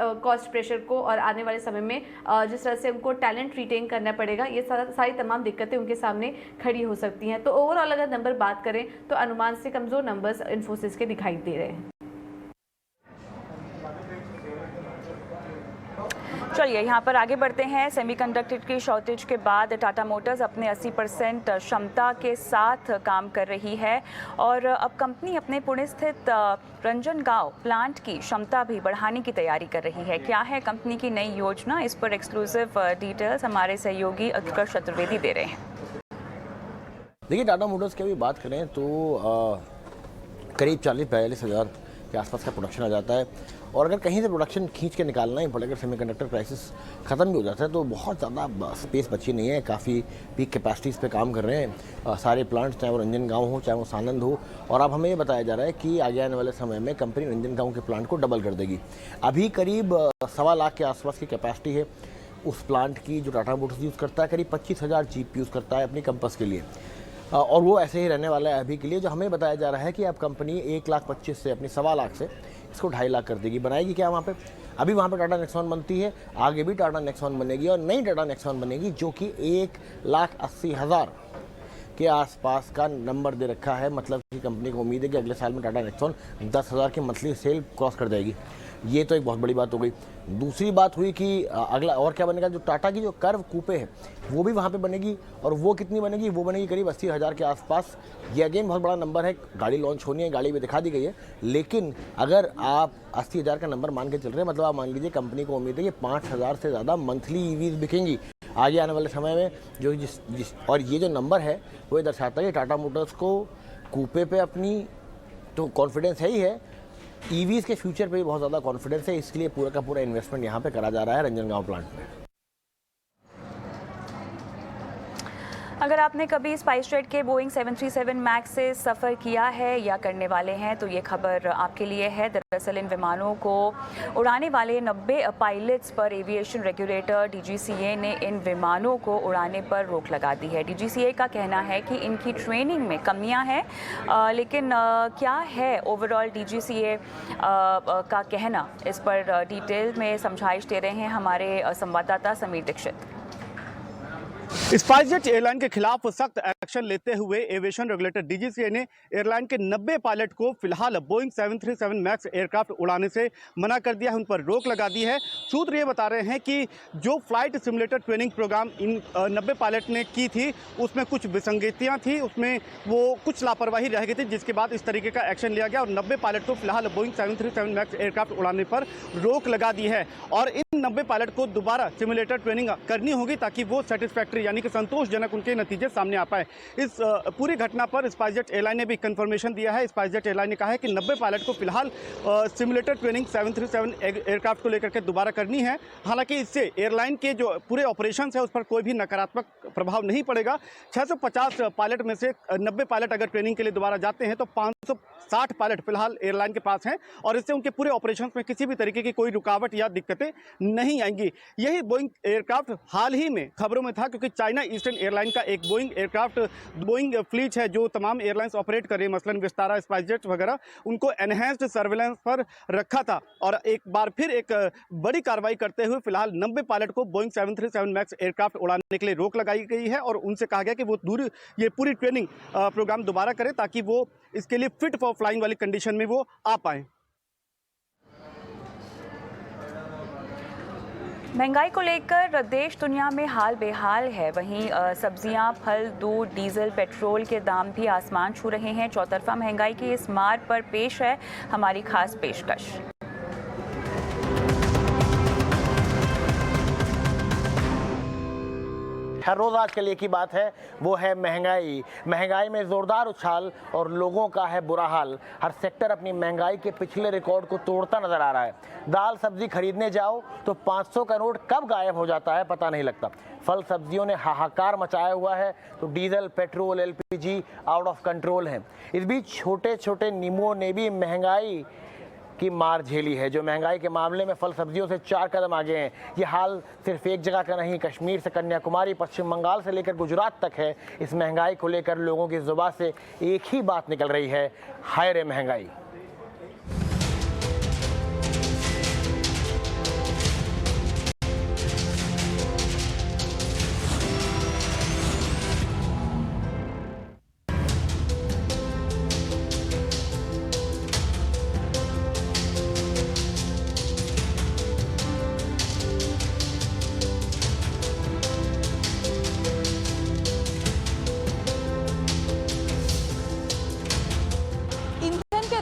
कॉस्ट प्रेशर को, और आने वाले समय में जिस तरह से उनको टैलेंट रिटेन करना पड़ेगा, ये सारी तमाम दिक्कतें उनके सामने खड़ी हो सकती हैं। तो ओवरऑल अगर नंबर बात करें तो अनुमान से कमज़ोर नंबर्स इन्फोसिस के दिखाई दे रहे हैं। चलिए यहाँ पर आगे बढ़ते हैं। सेमीकंडक्टर की शॉर्टेज के बाद टाटा मोटर्स अपने 80% क्षमता के साथ काम कर रही है और अब कंपनी अपने पुणे स्थित रंजनगांव प्लांट की क्षमता भी बढ़ाने की तैयारी कर रही है। क्या है कंपनी की नई योजना, इस पर एक्सक्लूसिव डिटेल्स हमारे सहयोगी उत्कर्ष चतुर्वेदी दे रहे हैं। देखिए, टाटा मोटर्स की अभी बात करें तो करीब 40-42 हज़ार के आसपास का प्रोडक्शन आ जाता है और अगर कहीं से प्रोडक्शन खींच के निकालना ही पड़े, अगर सेमीकंडक्टर क्राइसिस ख़त्म भी हो जाता है तो बहुत ज़्यादा स्पेस बची नहीं है। काफ़ी पीक कैपेसिटीज़ पे काम कर रहे हैं सारे प्लांट्स, चाहे वो रंजनगांव हो चाहे वो सानंद हो। और अब हमें ये बताया जा रहा है कि आगे आने वाले समय में कंपनी रंजनगांव के प्लांट को डबल कर देगी। अभी करीब 1.25 लाख के आसपास की कैपेसिटी है उस प्लांट की जो टाटा मोटर्स यूज़ करता है। करीब 25,000 जीप यूज़ करता है अपनी कंपस के लिए और वो ऐसे ही रहने वाला है अभी के लिए। जो हमें बताया जा रहा है कि अब कंपनी 1,25,000 से अपनी 1.25 लाख से इसको 2.5 लाख कर देगी। बनाएगी क्या वहाँ पे? अभी वहाँ पे टाटा नेक्सॉन बनती है, आगे भी टाटा नेक्सॉन बनेगी और नई टाटा नेक्सॉन बनेगी जो कि 1,80,000 के आसपास का नंबर दे रखा है। मतलब कि कंपनी को उम्मीद है कि अगले साल में टाटा नेक्सॉन 10,000 की मंथली सेल क्रॉस कर जाएगी। ये तो एक बहुत बड़ी बात हो गई। दूसरी बात हुई कि अगला और क्या बनेगा, जो टाटा की जो कर्व कूपे है वो भी वहाँ पे बनेगी और वो कितनी बनेगी, वो बनेगी करीब 80,000 के आसपास। ये अगेन बहुत बड़ा नंबर है। गाड़ी लॉन्च होनी है, गाड़ी भी दिखा दी गई है, लेकिन अगर आप 80,000 का नंबर मान के चल रहे हैं, मतलब आप मान लीजिए कंपनी को उम्मीद है कि 5,000 से ज़्यादा मंथली ईवीज बिकेंगी आगे आने वाले समय में। जो जिस और ये जो नंबर है वो ये दर्शाता है कि टाटा मोटर्स को कूपे पे अपनी तो कॉन्फिडेंस है ही है, ईवीज़ के फ्यूचर पे भी बहुत ज़्यादा कॉन्फिडेंस है। इसके लिए पूरा का पूरा इन्वेस्टमेंट यहाँ पे करा जा रहा है रंजनगांव प्लांट में। अगर आपने कभी स्पाइसजेट के बोइंग 737 मैक्स से सफ़र किया है या करने वाले हैं तो ये खबर आपके लिए है। दरअसल इन विमानों को उड़ाने वाले 90 पायलट्स पर एविएशन रेगुलेटर DGCA ने इन विमानों को उड़ाने पर रोक लगा दी है। DGCA का कहना है कि इनकी ट्रेनिंग में कमियां हैं, लेकिन क्या है ओवरऑल DGCA का कहना, इस पर डिटेल में समझाइश दे रहे हैं हमारे संवाददाता समीर दीक्षित। स्पाइसजेट एयरलाइन के खिलाफ सख्त एक्शन लेते हुए एविएशन रेगुलेटर DGCA ने एयरलाइन के 90 पायलट को फिलहाल बोइंग 737 मैक्स एयरक्राफ्ट उड़ाने से मना कर दिया है, उन पर रोक लगा दी है। सूत्र ये बता रहे हैं कि जो फ्लाइट सिमुलेटर ट्रेनिंग प्रोग्राम इन 90 पायलट ने की थी उसमें कुछ विसंगतियां थी, उसमें वो कुछ लापरवाही रह गई थी, जिसके बाद इस तरीके का एक्शन लिया गया और 90 पायलट को फिलहाल बोइंग 737 मैक्स एयरक्राफ्ट उड़ाने पर रोक लगा दी है। और इन 90 पायलट को दोबारा सिमुलेटर ट्रेनिंग करनी होगी ताकि वो सेटिस्फैक्ट्री यानी कि संतोषजनक उनके नतीजे सामने आ पाए। इस पूरी घटना पर स्पाइसजेट एयरलाइन ने भी कंफर्मेशन दिया है। स्पाइसजेट एयरलाइन ने कहा है कि 90 पायलट को फिलहाल सिमुलेटर ट्रेनिंग 737 एयरक्राफ्ट को लेकर के दोबारा करनी है। हालांकि इससे एयरलाइन के जो पूरे ऑपरेशन है उस पर कोई भी नकारात्मक प्रभाव नहीं पड़ेगा। 650 पायलट में से 90 पायलट अगर ट्रेनिंग के लिए दोबारा जाते हैं तो 560 पायलट फिलहाल एयरलाइन के पास हैं और इससे उनके पूरे ऑपरेशन में किसी भी तरीके की कोई रुकावट या दिक्कतें नहीं आएंगी। यही बोइंग एयरक्राफ्ट हाल ही में खबरों में था क्योंकि चाइना ईस्टर्न एयरलाइन का एक बोइंग एयरक्राफ्ट बोइंग फ्लीट है जो तमाम एयरलाइंस ऑपरेट कर रही है, मसलन विस्तारा, स्पाइसजेट वगैरह, उनको एनहेंस्ड सर्विलेंस पर रखा था और एक बार फिर एक बड़ी कार्रवाई करते हुए फिलहाल 90 पायलट को बोइंग 737 मैक्स एयरक्राफ्ट उड़ाने के लिए रोक लगाई गई है और उनसे कहा गया कि वो ये पूरी ट्रेनिंग प्रोग्राम दोबारा करें ताकि वो इसके लिए फिट फॉर फ्लाइंग वाली कंडीशन में वो आ पाए। महंगाई को लेकर देश दुनिया में हाल बेहाल है। वहीं सब्जियां, फल, दूध, डीजल, पेट्रोल के दाम भी आसमान छू रहे हैं। चौतरफा महंगाई की इस मार पर पेश है हमारी खास पेशकश। हर रोज आज के लिए की बात है, वो है महंगाई। महंगाई में जोरदार उछाल और लोगों का है बुरा हाल। हर सेक्टर अपनी महंगाई के पिछले रिकॉर्ड को तोड़ता नजर आ रहा है। दाल सब्जी खरीदने जाओ तो 500 का नोट कब गायब हो जाता है पता नहीं लगता। फल सब्जियों ने हाहाकार मचाया हुआ है तो diesel, petrol, LPG out of control हैं। इस बीच छोटे छोटे नींबुओं ने भी महंगाई की मार झेली है, जो महंगाई के मामले में फल सब्जियों से 4 कदम आगे हैं। ये हाल सिर्फ एक जगह का नहीं, कश्मीर से कन्याकुमारी, पश्चिम बंगाल से लेकर गुजरात तक है। इस महंगाई को लेकर लोगों की जुबान से एक ही बात निकल रही है, हाय रे महंगाई।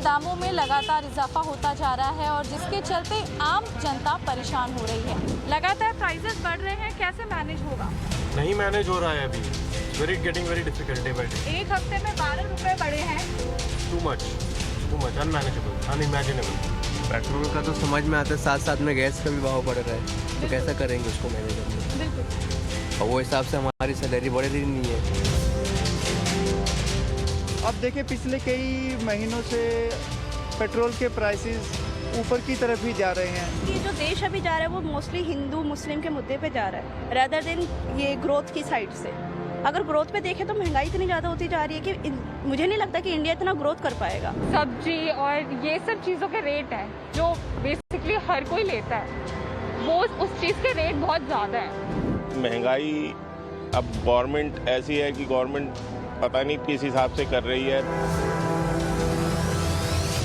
दामों में लगातार इजाफा होता जा रहा है और जिसके चलते आम जनता परेशान हो रही है। लगातार प्राइसेस बढ़ रहे हैं, कैसे मैनेज होगा? नहीं मैनेज हो रहा है अभी। Getting very difficult day by day. एक हफ्ते में 12 रुपए बढ़े हैं। Too much, unmanageable, unimaginable. Petrol का तो समझ में आता है, साथ साथ में गैस का भी भाव बढ़ रहा है, तो कैसा करेंगे उसको मैनेज करना? बिल्कुल। और वो हिसाब से हमारी सैलरी बढ़ रही नहीं है। अब देखिए, पिछले कई महीनों से पेट्रोल के प्राइसेस ऊपर की तरफ ही जा रहे हैं। ये जो देश अभी जा रहा है वो मोस्टली हिंदू मुस्लिम के मुद्दे पे जा रहा है, रादर देन ये ग्रोथ की साइड से। अगर ग्रोथ पे देखें तो महंगाई इतनी ज़्यादा होती जा रही है कि मुझे नहीं लगता कि इंडिया इतना ग्रोथ कर पाएगा। सब्जी और ये सब चीज़ों के रेट हैं जो बेसिकली हर कोई लेता है, वो उस चीज़ के रेट बहुत ज़्यादा है। महंगाई अब गवर्नमेंट ऐसी है कि गवर्नमेंट पता नहीं किस हिसाब से कर रही है।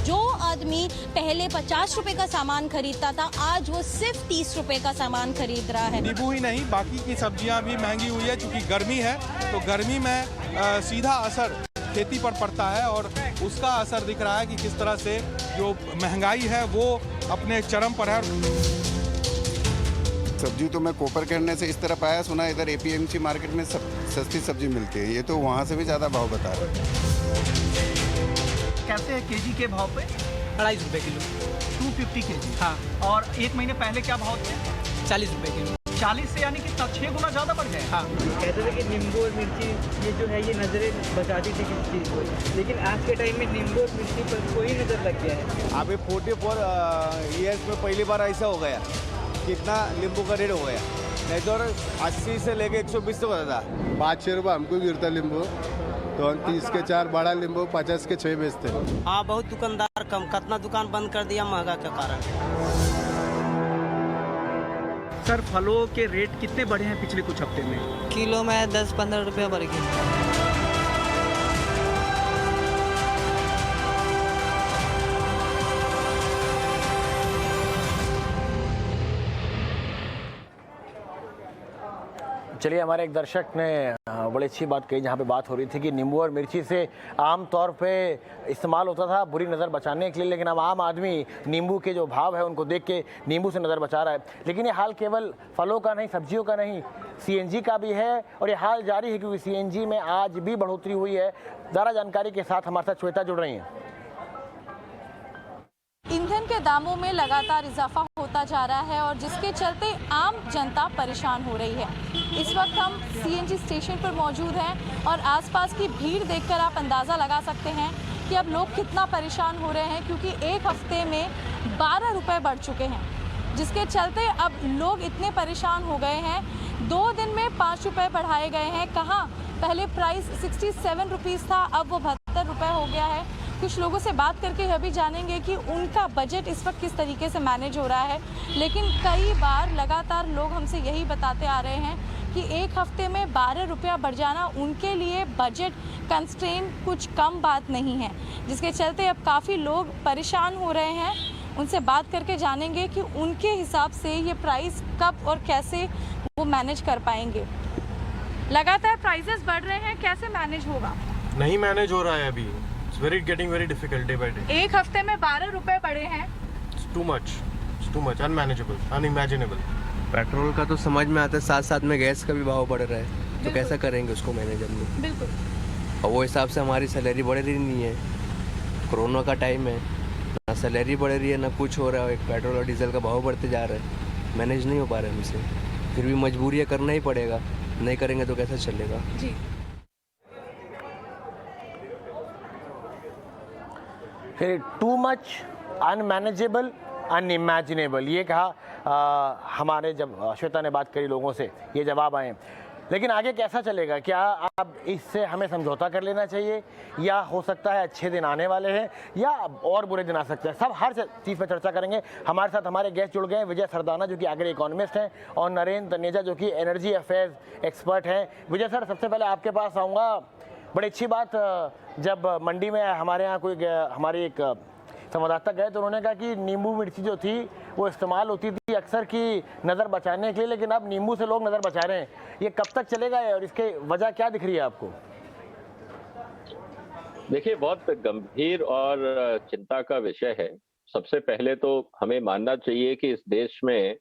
जो आदमी पहले 50 रुपए का सामान खरीदता था, आज वो सिर्फ 30 रुपए का सामान खरीद रहा है। नींबू ही नहीं, बाकी की सब्जियां भी महंगी हुई है, क्योंकि गर्मी है तो गर्मी में सीधा असर खेती पर पड़ता है और उसका असर दिख रहा है कि किस तरह से जो महंगाई है वो अपने चरम पर है। सब्जी तो मैं कोपर करने से इस तरफ आया, सुना इधर एपीएमसी मार्केट में सस्ती सब्जी मिलती है, ये तो वहाँ से भी ज़्यादा भाव बता रहे हैं। कैसे है केजी के भाव पे? 250 रुपये किलो, 250 केजी। हाँ, और एक महीने पहले क्या भाव थे? 40 रुपये किलो। 40 से यानी कि 6 गुना ज़्यादा बढ़ गए। हाँ, कहते थे कि नींबू और मिर्ची ये जो है ये नज़रें बचाती थी किसी चीज़ को, लेकिन आज के टाइम में नींबू और मिर्ची पर कोई नज़र लग गया है। अभी 44 ईयर्स में पहली बार ऐसा हो गया, कितना नींबू का रेट हो गया, नहीं तो 80 से लेके 120 तक होता था। 5-6 रुपये हमको गिरता नींबू, तो हम 30 के 4 बड़ा नींबू 50 के 6 बेचते हैं। हाँ, बहुत दुकानदार कम, कितना दुकान बंद कर दिया महंगा के कारण। सर, फलों के रेट कितने बढ़े हैं पिछले कुछ हफ्ते में? किलो में 10-15 रुपये बढ़ गए। चलिए, हमारे एक दर्शक ने बड़ी अच्छी बात कही, जहाँ पे बात हो रही थी कि नींबू और मिर्ची से आम तौर पे इस्तेमाल होता था बुरी नज़र बचाने के लिए, लेकिन अब आम आदमी नींबू के जो भाव है उनको देख के नींबू से नज़र बचा रहा है। लेकिन ये हाल केवल फलों का नहीं, सब्जियों का नहीं, सीएनजी का भी है और ये हाल जारी है, क्योंकि सीएनजी में आज भी बढ़ोतरी हुई है। ज़्यादा जानकारी के साथ हमारे साथ श्वेता जुड़ रही हैं। ईंधन के दामों में लगातार इजाफा होता जा रहा है और जिसके चलते आम जनता परेशान हो रही है। इस वक्त हम सीएनजी स्टेशन पर मौजूद हैं और आसपास की भीड़ देखकर आप अंदाज़ा लगा सकते हैं कि अब लोग कितना परेशान हो रहे हैं, क्योंकि एक हफ्ते में 12 रुपये बढ़ चुके हैं, जिसके चलते अब लोग इतने परेशान हो गए हैं। 2 दिन में 5 रुपये बढ़ाए गए हैं। कहाँ पहले प्राइस 67 रुपीज़ था, अब वो 72 रुपये हो गया है। कुछ लोगों से बात करके यह भी जानेंगे कि उनका बजट इस वक्त किस तरीके से मैनेज हो रहा है। लेकिन कई बार लगातार लोग हमसे यही बताते आ रहे हैं कि एक हफ्ते में 12 रुपया बढ़ जाना उनके लिए बजट कंस्ट्रेन कुछ कम बात नहीं है, जिसके चलते अब काफ़ी लोग परेशान हो रहे हैं। उनसे बात करके जानेंगे कि उनके हिसाब से ये प्राइस कब और कैसे वो मैनेज कर पाएंगे। लगातार प्राइसेस बढ़ रहे हैं, कैसे मैनेज होगा? नहीं मैनेज हो रहा है अभी। It's very getting very difficult day by day. एक हफ्ते में 12 रुपए बढ़े हैं। It's too much unmanageable, unimaginable. Petrol का तो समझ में आता है, साथ साथ में गैस का भी भाव बढ़ रहा है, तो कैसा करेंगे उसको मैनेज हम लोग? बिल्कुल। और वो हिसाब से हमारी सैलरी बढ़ रही नहीं है। कोरोना का टाइम है, ना सैलरी बढ़ रही है ना कुछ हो रहा है। एक पेट्रोल और डीजल का भाव बढ़ते जा रहा है, मैनेज नहीं हो पा रहा है हमसे। फिर भी मजबूरी है, करना ही पड़ेगा, नहीं करेंगे तो कैसा चलेगा? जी। टू मच, अनमैनेजेबल, अनइमेजिनेबल, ये कहा हमारे जब श्वेता ने बात करी लोगों से, ये जवाब आए। लेकिन आगे कैसा चलेगा? क्या अब इससे हमें समझौता कर लेना चाहिए, या हो सकता है अच्छे दिन आने वाले हैं, या और बुरे दिन आ सकते हैं? सब हर चीज़ पर चर्चा करेंगे। हमारे साथ हमारे गेस्ट जुड़ गए हैं, विजय सरदाना जो कि एग्री इकोनॉमिस्ट हैं, और नरेंद्र तनेजा जो कि एनर्जी अफेयर्स एक्सपर्ट हैं। विजय सर, सबसे पहले आपके पास आऊँगा। बड़ी अच्छी बात, जब मंडी में हमारे यहाँ कोई हमारी एक संवाददाता गए तो उन्होंने कहा कि नींबू मिर्ची जो थी वो इस्तेमाल होती थी अक्सर की नज़र बचाने के लिए, लेकिन अब नींबू से लोग नज़र बचा रहे हैं। ये कब तक चलेगा और इसके वजह क्या दिख रही है आपको? देखिए, बहुत गंभीर और चिंता का विषय है। सबसे पहले तो हमें मानना चाहिए कि इस देश में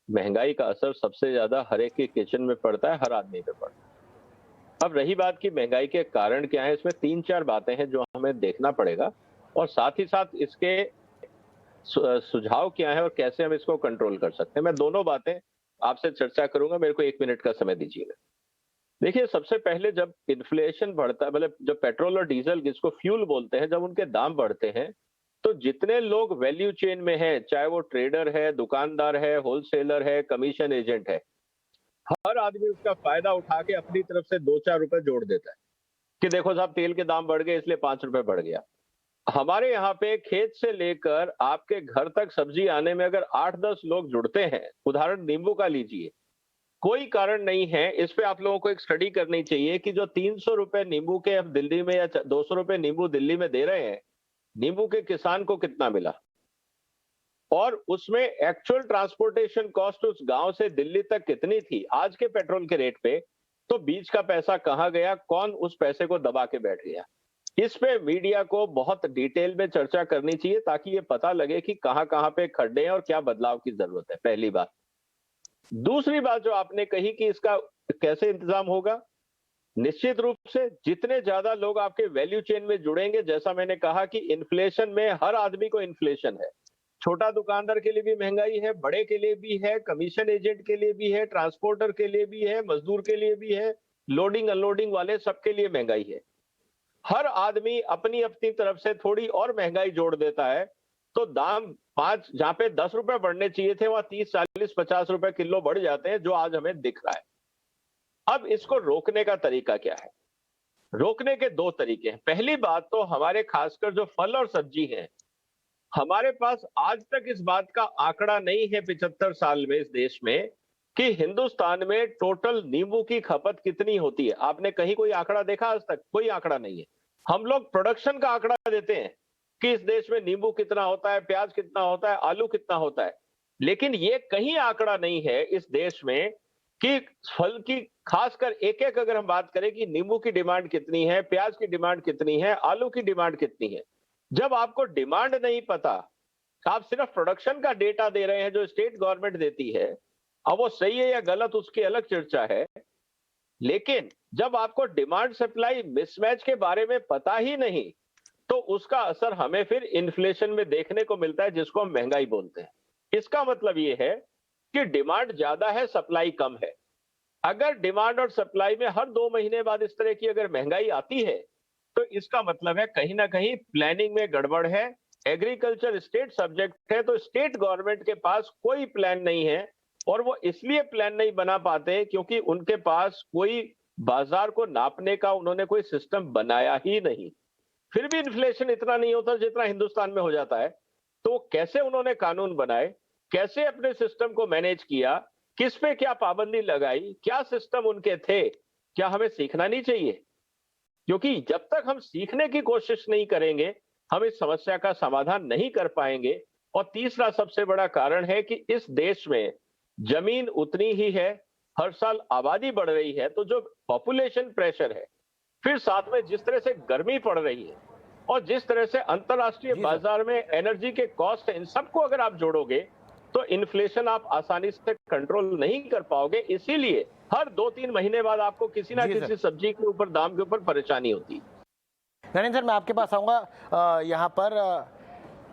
महंगाई का असर सबसे ज्यादा हर एक के किचन में पड़ता है, हर आदमी पे पड़ता है। अब रही बात कि महंगाई के कारण क्या है, इसमें 3-4 बातें हैं जो हमें देखना पड़ेगा, और साथ ही साथ इसके सुझाव क्या है और कैसे हम इसको कंट्रोल कर सकते हैं। मैं दोनों बातें आपसे चर्चा करूंगा, मेरे को 1 मिनट का समय दीजिएगा। देखिए, सबसे पहले जब इन्फ्लेशन बढ़ता है, मतलब जब पेट्रोल और डीजल, जिसको फ्यूल बोलते हैं, जब उनके दाम बढ़ते हैं, तो जितने लोग वैल्यू चेन में हैं, चाहे वो ट्रेडर है, दुकानदार है, होलसेलर है, कमीशन एजेंट है, हर आदमी उसका फायदा उठा के अपनी तरफ से 2-4 रुपए जोड़ देता है कि देखो साहब, तेल के दाम बढ़ गए इसलिए 5 रुपए बढ़ गया। हमारे यहाँ पे खेत से लेकर आपके घर तक सब्जी आने में अगर 8-10 लोग जुड़ते हैं, उदाहरण नींबू का लीजिए, कोई कारण नहीं है। इस पे आप लोगों को एक स्टडी करनी चाहिए कि जो 300 रुपए नींबू के अब दिल्ली में, या 200 रुपए नींबू दिल्ली में दे रहे हैं, नींबू के किसान को कितना मिला, और उसमें एक्चुअल ट्रांसपोर्टेशन कॉस्ट उस गांव से दिल्ली तक कितनी थी आज के पेट्रोल के रेट पे, तो बीच का पैसा कहां गया, कौन उस पैसे को दबा के बैठ गया। इस पे मीडिया को बहुत डिटेल में चर्चा करनी चाहिए ताकि ये पता लगे कि कहां कहां पे खड्डे हैं और क्या बदलाव की जरूरत है, पहली बात। दूसरी बात जो आपने कही कि इसका कैसे इंतजाम होगा, निश्चित रूप से जितने ज्यादा लोग आपके वैल्यू चेन में जुड़ेंगे, जैसा मैंने कहा कि इन्फ्लेशन में हर आदमी को इन्फ्लेशन है, छोटा दुकानदार के लिए भी महंगाई है, बड़े के लिए भी है, कमीशन एजेंट के लिए भी है, ट्रांसपोर्टर के लिए भी है, मजदूर के लिए भी है, लोडिंग अनलोडिंग वाले सबके लिए महंगाई है। हर आदमी अपनी अपनी तरफ से थोड़ी और महंगाई जोड़ देता है, तो दाम जहां पे 10 रुपए बढ़ने चाहिए थे, वहां 30, 40, 50 रुपए किलो बढ़ जाते हैं, जो आज हमें दिख रहा है। अब इसको रोकने का तरीका क्या है? रोकने के 2 तरीके हैं। पहली बात तो हमारे खासकर जो फल और सब्जी है, हमारे पास आज तक इस बात का आंकड़ा नहीं है 75 साल में इस देश में कि हिंदुस्तान में टोटल नींबू की खपत कितनी होती है। आपने कहीं कोई आंकड़ा देखा? आज तक कोई आंकड़ा नहीं है। हम लोग प्रोडक्शन का आंकड़ा देते हैं कि इस देश में नींबू कितना होता है, प्याज कितना होता है, आलू कितना होता है, लेकिन ये कहीं आंकड़ा नहीं है इस देश में कि फल की खासकर एक-एक अगर हम बात करें कि नींबू की डिमांड कितनी है, प्याज की डिमांड कितनी है, आलू की डिमांड कितनी है। जब आपको डिमांड नहीं पता, आप सिर्फ प्रोडक्शन का डेटा दे रहे हैं जो स्टेट गवर्नमेंट देती है, अब वो सही है या गलत उसकी अलग चर्चा है, लेकिन जब आपको डिमांड सप्लाई मिसमैच के बारे में पता ही नहीं, तो उसका असर हमें फिर इन्फ्लेशन में देखने को मिलता है, जिसको हम महंगाई बोलते हैं। इसका मतलब ये है कि डिमांड ज्यादा है, सप्लाई कम है। अगर डिमांड और सप्लाई में हर 2 महीने बाद इस तरह की अगर महंगाई आती है, तो इसका मतलब है कहीं ना कहीं प्लानिंग में गड़बड़ है। एग्रीकल्चर स्टेट सब्जेक्ट है, तो स्टेट गवर्नमेंट के पास कोई प्लान नहीं है, और वो इसलिए प्लान नहीं बना पाते क्योंकि उनके पास कोई बाजार को नापने का उन्होंने कोई सिस्टम बनाया ही नहीं। फिर भी इन्फ्लेशन इतना नहीं होता जितना हिंदुस्तान में हो जाता है। तो कैसे उन्होंने कानून बनाए, कैसे अपने सिस्टम को मैनेज किया, किस पे क्या पाबंदी लगाई, क्या सिस्टम उनके थे, क्या हमें सीखना नहीं चाहिए? क्योंकि जब तक हम सीखने की कोशिश नहीं करेंगे, हम इस समस्या का समाधान नहीं कर पाएंगे। और तीसरा सबसे बड़ा कारण है कि इस देश में जमीन उतनी ही है, हर साल आबादी बढ़ रही है, तो जो पॉपुलेशन प्रेशर है, फिर साथ में जिस तरह से गर्मी पड़ रही है और जिस तरह से अंतर्राष्ट्रीय बाजार में एनर्जी के कॉस्ट है, इन सबको अगर आप जोड़ोगे तो इन्फ्लेशन आप आसानी से कंट्रोल नहीं कर पाओगे। इसीलिए हर 2-3 महीने बाद आपको किसी ना किसी सब्जी के ऊपर दाम के ऊपर परेशानी होती है। नरेंद्र सर, मैं आपके पास आऊँगा। यहाँ पर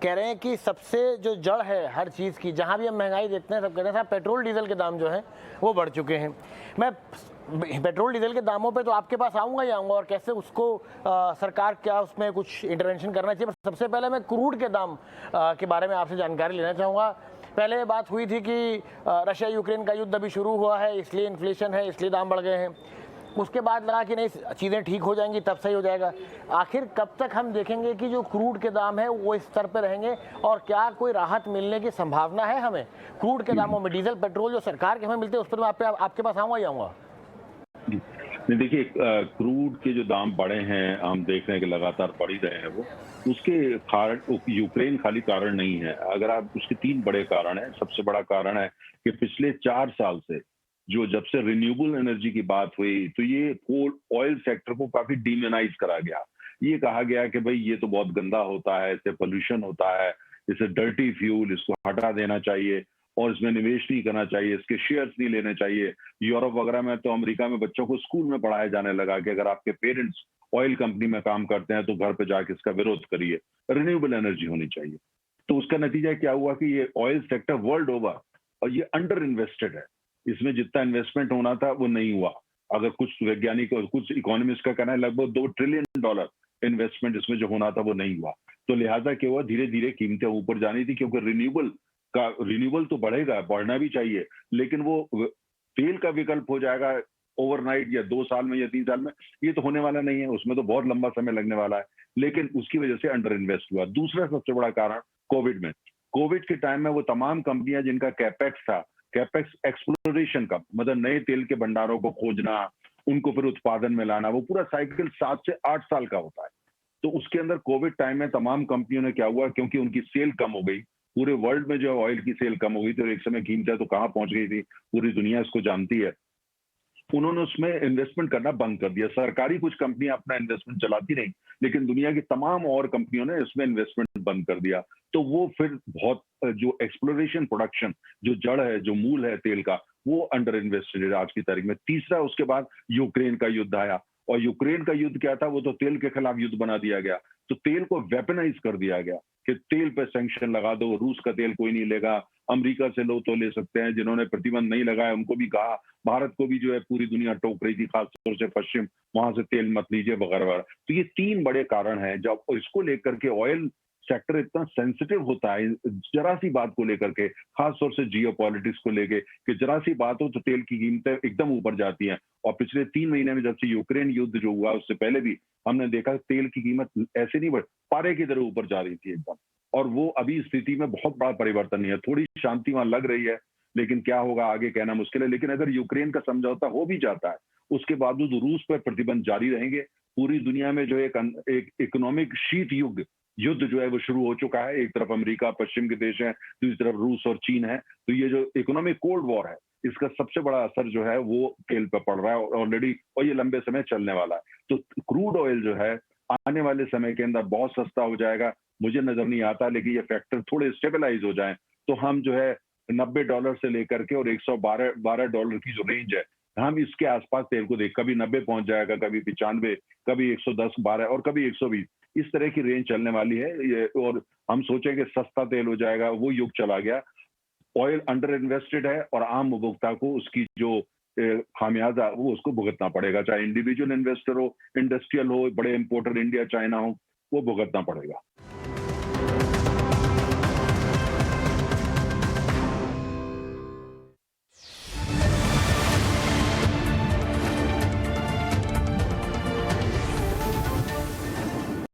कह रहे हैं कि सबसे जो जड़ है हर चीज़ की, जहाँ भी हम महंगाई देखते हैं सब कहते हैं साहब पेट्रोल डीजल के दाम जो हैं वो बढ़ चुके हैं। मैं पेट्रोल डीजल के दामों पे तो आपके पास आऊँगा ही आऊँगा, और कैसे उसको सरकार क्या उसमें कुछ इंटरवेंशन करना चाहिए। पर सबसे पहले मैं क्रूड के दाम के बारे में आपसे जानकारी लेना चाहूँगा। पहले बात हुई थी कि रशिया यूक्रेन का युद्ध अभी शुरू हुआ है, इसलिए इन्फ्लेशन है, इसलिए दाम बढ़ गए हैं। उसके बाद लगा कि नहीं चीज़ें ठीक हो जाएंगी तब सही हो जाएगा। आखिर कब तक हम देखेंगे कि जो क्रूड के दाम है वो इस स्तर पर रहेंगे, और क्या कोई राहत मिलने की संभावना है हमें क्रूड के दामों में? डीजल पेट्रोल जो सरकार के हमें मिलते हैं उस पर मैं आपके पास आऊँगा ही आऊँगा। नहीं, देखिए क्रूड के जो दाम बढ़े हैं, हम देख रहे हैं कि लगातार बढ़ ही रहे हैं वो। उसके कारण यूक्रेन खाली कारण नहीं है। अगर आप उसके 3 बड़े कारण हैं। सबसे बड़ा कारण है कि पिछले 4 साल से जब से रिन्यूएबल एनर्जी की बात हुई तो ये कोल ऑयल सेक्टर को काफी डिमोनाइज करा गया। ये कहा गया कि भाई ये तो बहुत गंदा होता है, इससे पोल्यूशन होता है, इसे डर्टी फ्यूल, इसको हटा देना चाहिए और इसमें निवेश नहीं करना चाहिए, इसके शेयर्स नहीं लेने चाहिए। यूरोप वगैरह में तो अमेरिका में बच्चों को स्कूल में पढ़ाया जाने लगा कि अगर आपके पेरेंट्स ऑयल कंपनी में काम करते हैं तो घर पे जाके इसका विरोध करिए, रिन्यूएबल एनर्जी होनी चाहिए। तो उसका नतीजा क्या हुआ कि ये ऑयल सेक्टर वर्ल्ड ओवर और ये अंडर इन्वेस्टेड है। इसमें जितना इन्वेस्टमेंट होना था वो नहीं हुआ। अगर कुछ वैज्ञानिक और कुछ इकोनॉमिस्ट का कहना है लगभग $2 ट्रिलियन इन्वेस्टमेंट इसमें जो होना था वो नहीं हुआ। तो लिहाजा क्या हुआ, धीरे धीरे कीमतें ऊपर जानी थी, क्योंकि रिन्यूएबल तो बढ़ेगा, बढ़ना भी चाहिए, लेकिन वो तेल का विकल्प हो जाएगा ओवरनाइट या 2 साल में या 3 साल में, ये तो होने वाला नहीं है। उसमें तो बहुत लंबा समय लगने वाला है, लेकिन उसकी वजह से अंडर इन्वेस्ट हुआ। दूसरा सबसे बड़ा कारण कोविड के टाइम में वो तमाम कंपनियां जिनका कैपेक्स था, कैपेक्स एक्सप्लोरेशन का मतलब नए तेल के भंडारों को खोजना, उनको फिर उत्पादन में लाना, वो पूरा साइकिल 7 से 8 साल का होता है। तो उसके अंदर कोविड टाइम में तमाम कंपनियों ने क्या हुआ, क्योंकि उनकी सेल कम हो गई, पूरे वर्ल्ड में जो ऑयल की सेल कम हो गई, तो एक समय कीमतें तो कहाँ पहुंच गई थी, पूरी दुनिया इसको जानती है। उन्होंने उसमें इन्वेस्टमेंट करना बंद कर दिया। सरकारी कुछ कंपनियां अपना इन्वेस्टमेंट चलाती रही, लेकिन दुनिया की तमाम और कंपनियों ने इसमें इन्वेस्टमेंट बंद कर दिया। तो वो फिर बहुत जो एक्सप्लोरेशन प्रोडक्शन जो जड़ है, जो मूल है तेल का, वो अंडर इन्वेस्टेड है आज की तारीख में। तीसरा उसके बाद यूक्रेन का युद्ध आया, और यूक्रेन का युद्ध क्या था, वो तो तेल के खिलाफ युद्ध बना दिया गया। तो तेल को वेपनाइज कर दिया गया कि तेल पे सैंक्शन लगा दो, रूस का तेल कोई नहीं लेगा, अमेरिका से लो तो ले सकते हैं, जिन्होंने प्रतिबंध नहीं लगाया उनको भी कहा, भारत को भी जो है पूरी दुनिया टोक रही थी, खासतौर से पश्चिम, वहां से तेल मत लीजिए वगैरह वगैरह। तो ये 3 बड़े कारण हैं। जब इसको लेकर के ऑयल सेक्टर इतना सेंसिटिव होता है, जरा सी बात को लेकर के, खासतौर से जियोपॉलिटिक्स को लेके, कि जरा सी बात हो तो तेल की कीमतें एकदम ऊपर जाती हैं। और पिछले 3 महीने में जब से यूक्रेन युद्ध जो हुआ, उससे पहले भी हमने देखा तेल की कीमत ऐसे नहीं बढ़, पारे की तरह ऊपर जा रही थी एकदम। और वो अभी स्थिति में बहुत बड़ा परिवर्तन नहीं है, थोड़ी शांति वहां लग रही है, लेकिन क्या होगा आगे कहना मुश्किल है। लेकिन अगर यूक्रेन का समझौता हो भी जाता है, उसके बावजूद रूस पर प्रतिबंध जारी रहेंगे। पूरी दुनिया में जो एक इकोनॉमिक शीत युद्ध जो है वो शुरू हो चुका है। एक तरफ अमेरिका पश्चिम के देश हैं, दूसरी तरफ रूस और चीन है। तो ये जो इकोनॉमिक कोल्ड वॉर है, इसका सबसे बड़ा असर जो है वो तेल पर पड़ रहा है ऑलरेडी, और ये लंबे समय चलने वाला है। तो क्रूड ऑयल जो है आने वाले समय के अंदर बहुत सस्ता हो जाएगा, मुझे नजर नहीं आता। लेकिन ये फैक्टर थोड़े स्टेबलाइज हो जाए तो हम जो है $90 से लेकर के और $112 की जो रेंज है, हम इसके आसपास तेल को देख, कभी 90 पहुंच जाएगा, कभी 95, कभी 110, 12 और कभी 120, इस तरह की रेंज चलने वाली है ये। और हम सोचेंगे सस्ता तेल हो जाएगा, वो युग चला गया। ऑयल अंडर इन्वेस्टेड है और आम उपभोक्ता को उसकी जो खामियाजा वो उसको भुगतना पड़ेगा, चाहे इंडिविजुअल इन्वेस्टर हो, इंडस्ट्रियल हो, बड़े इंपोर्टर इंडिया चाइना हो, वो भुगतना पड़ेगा।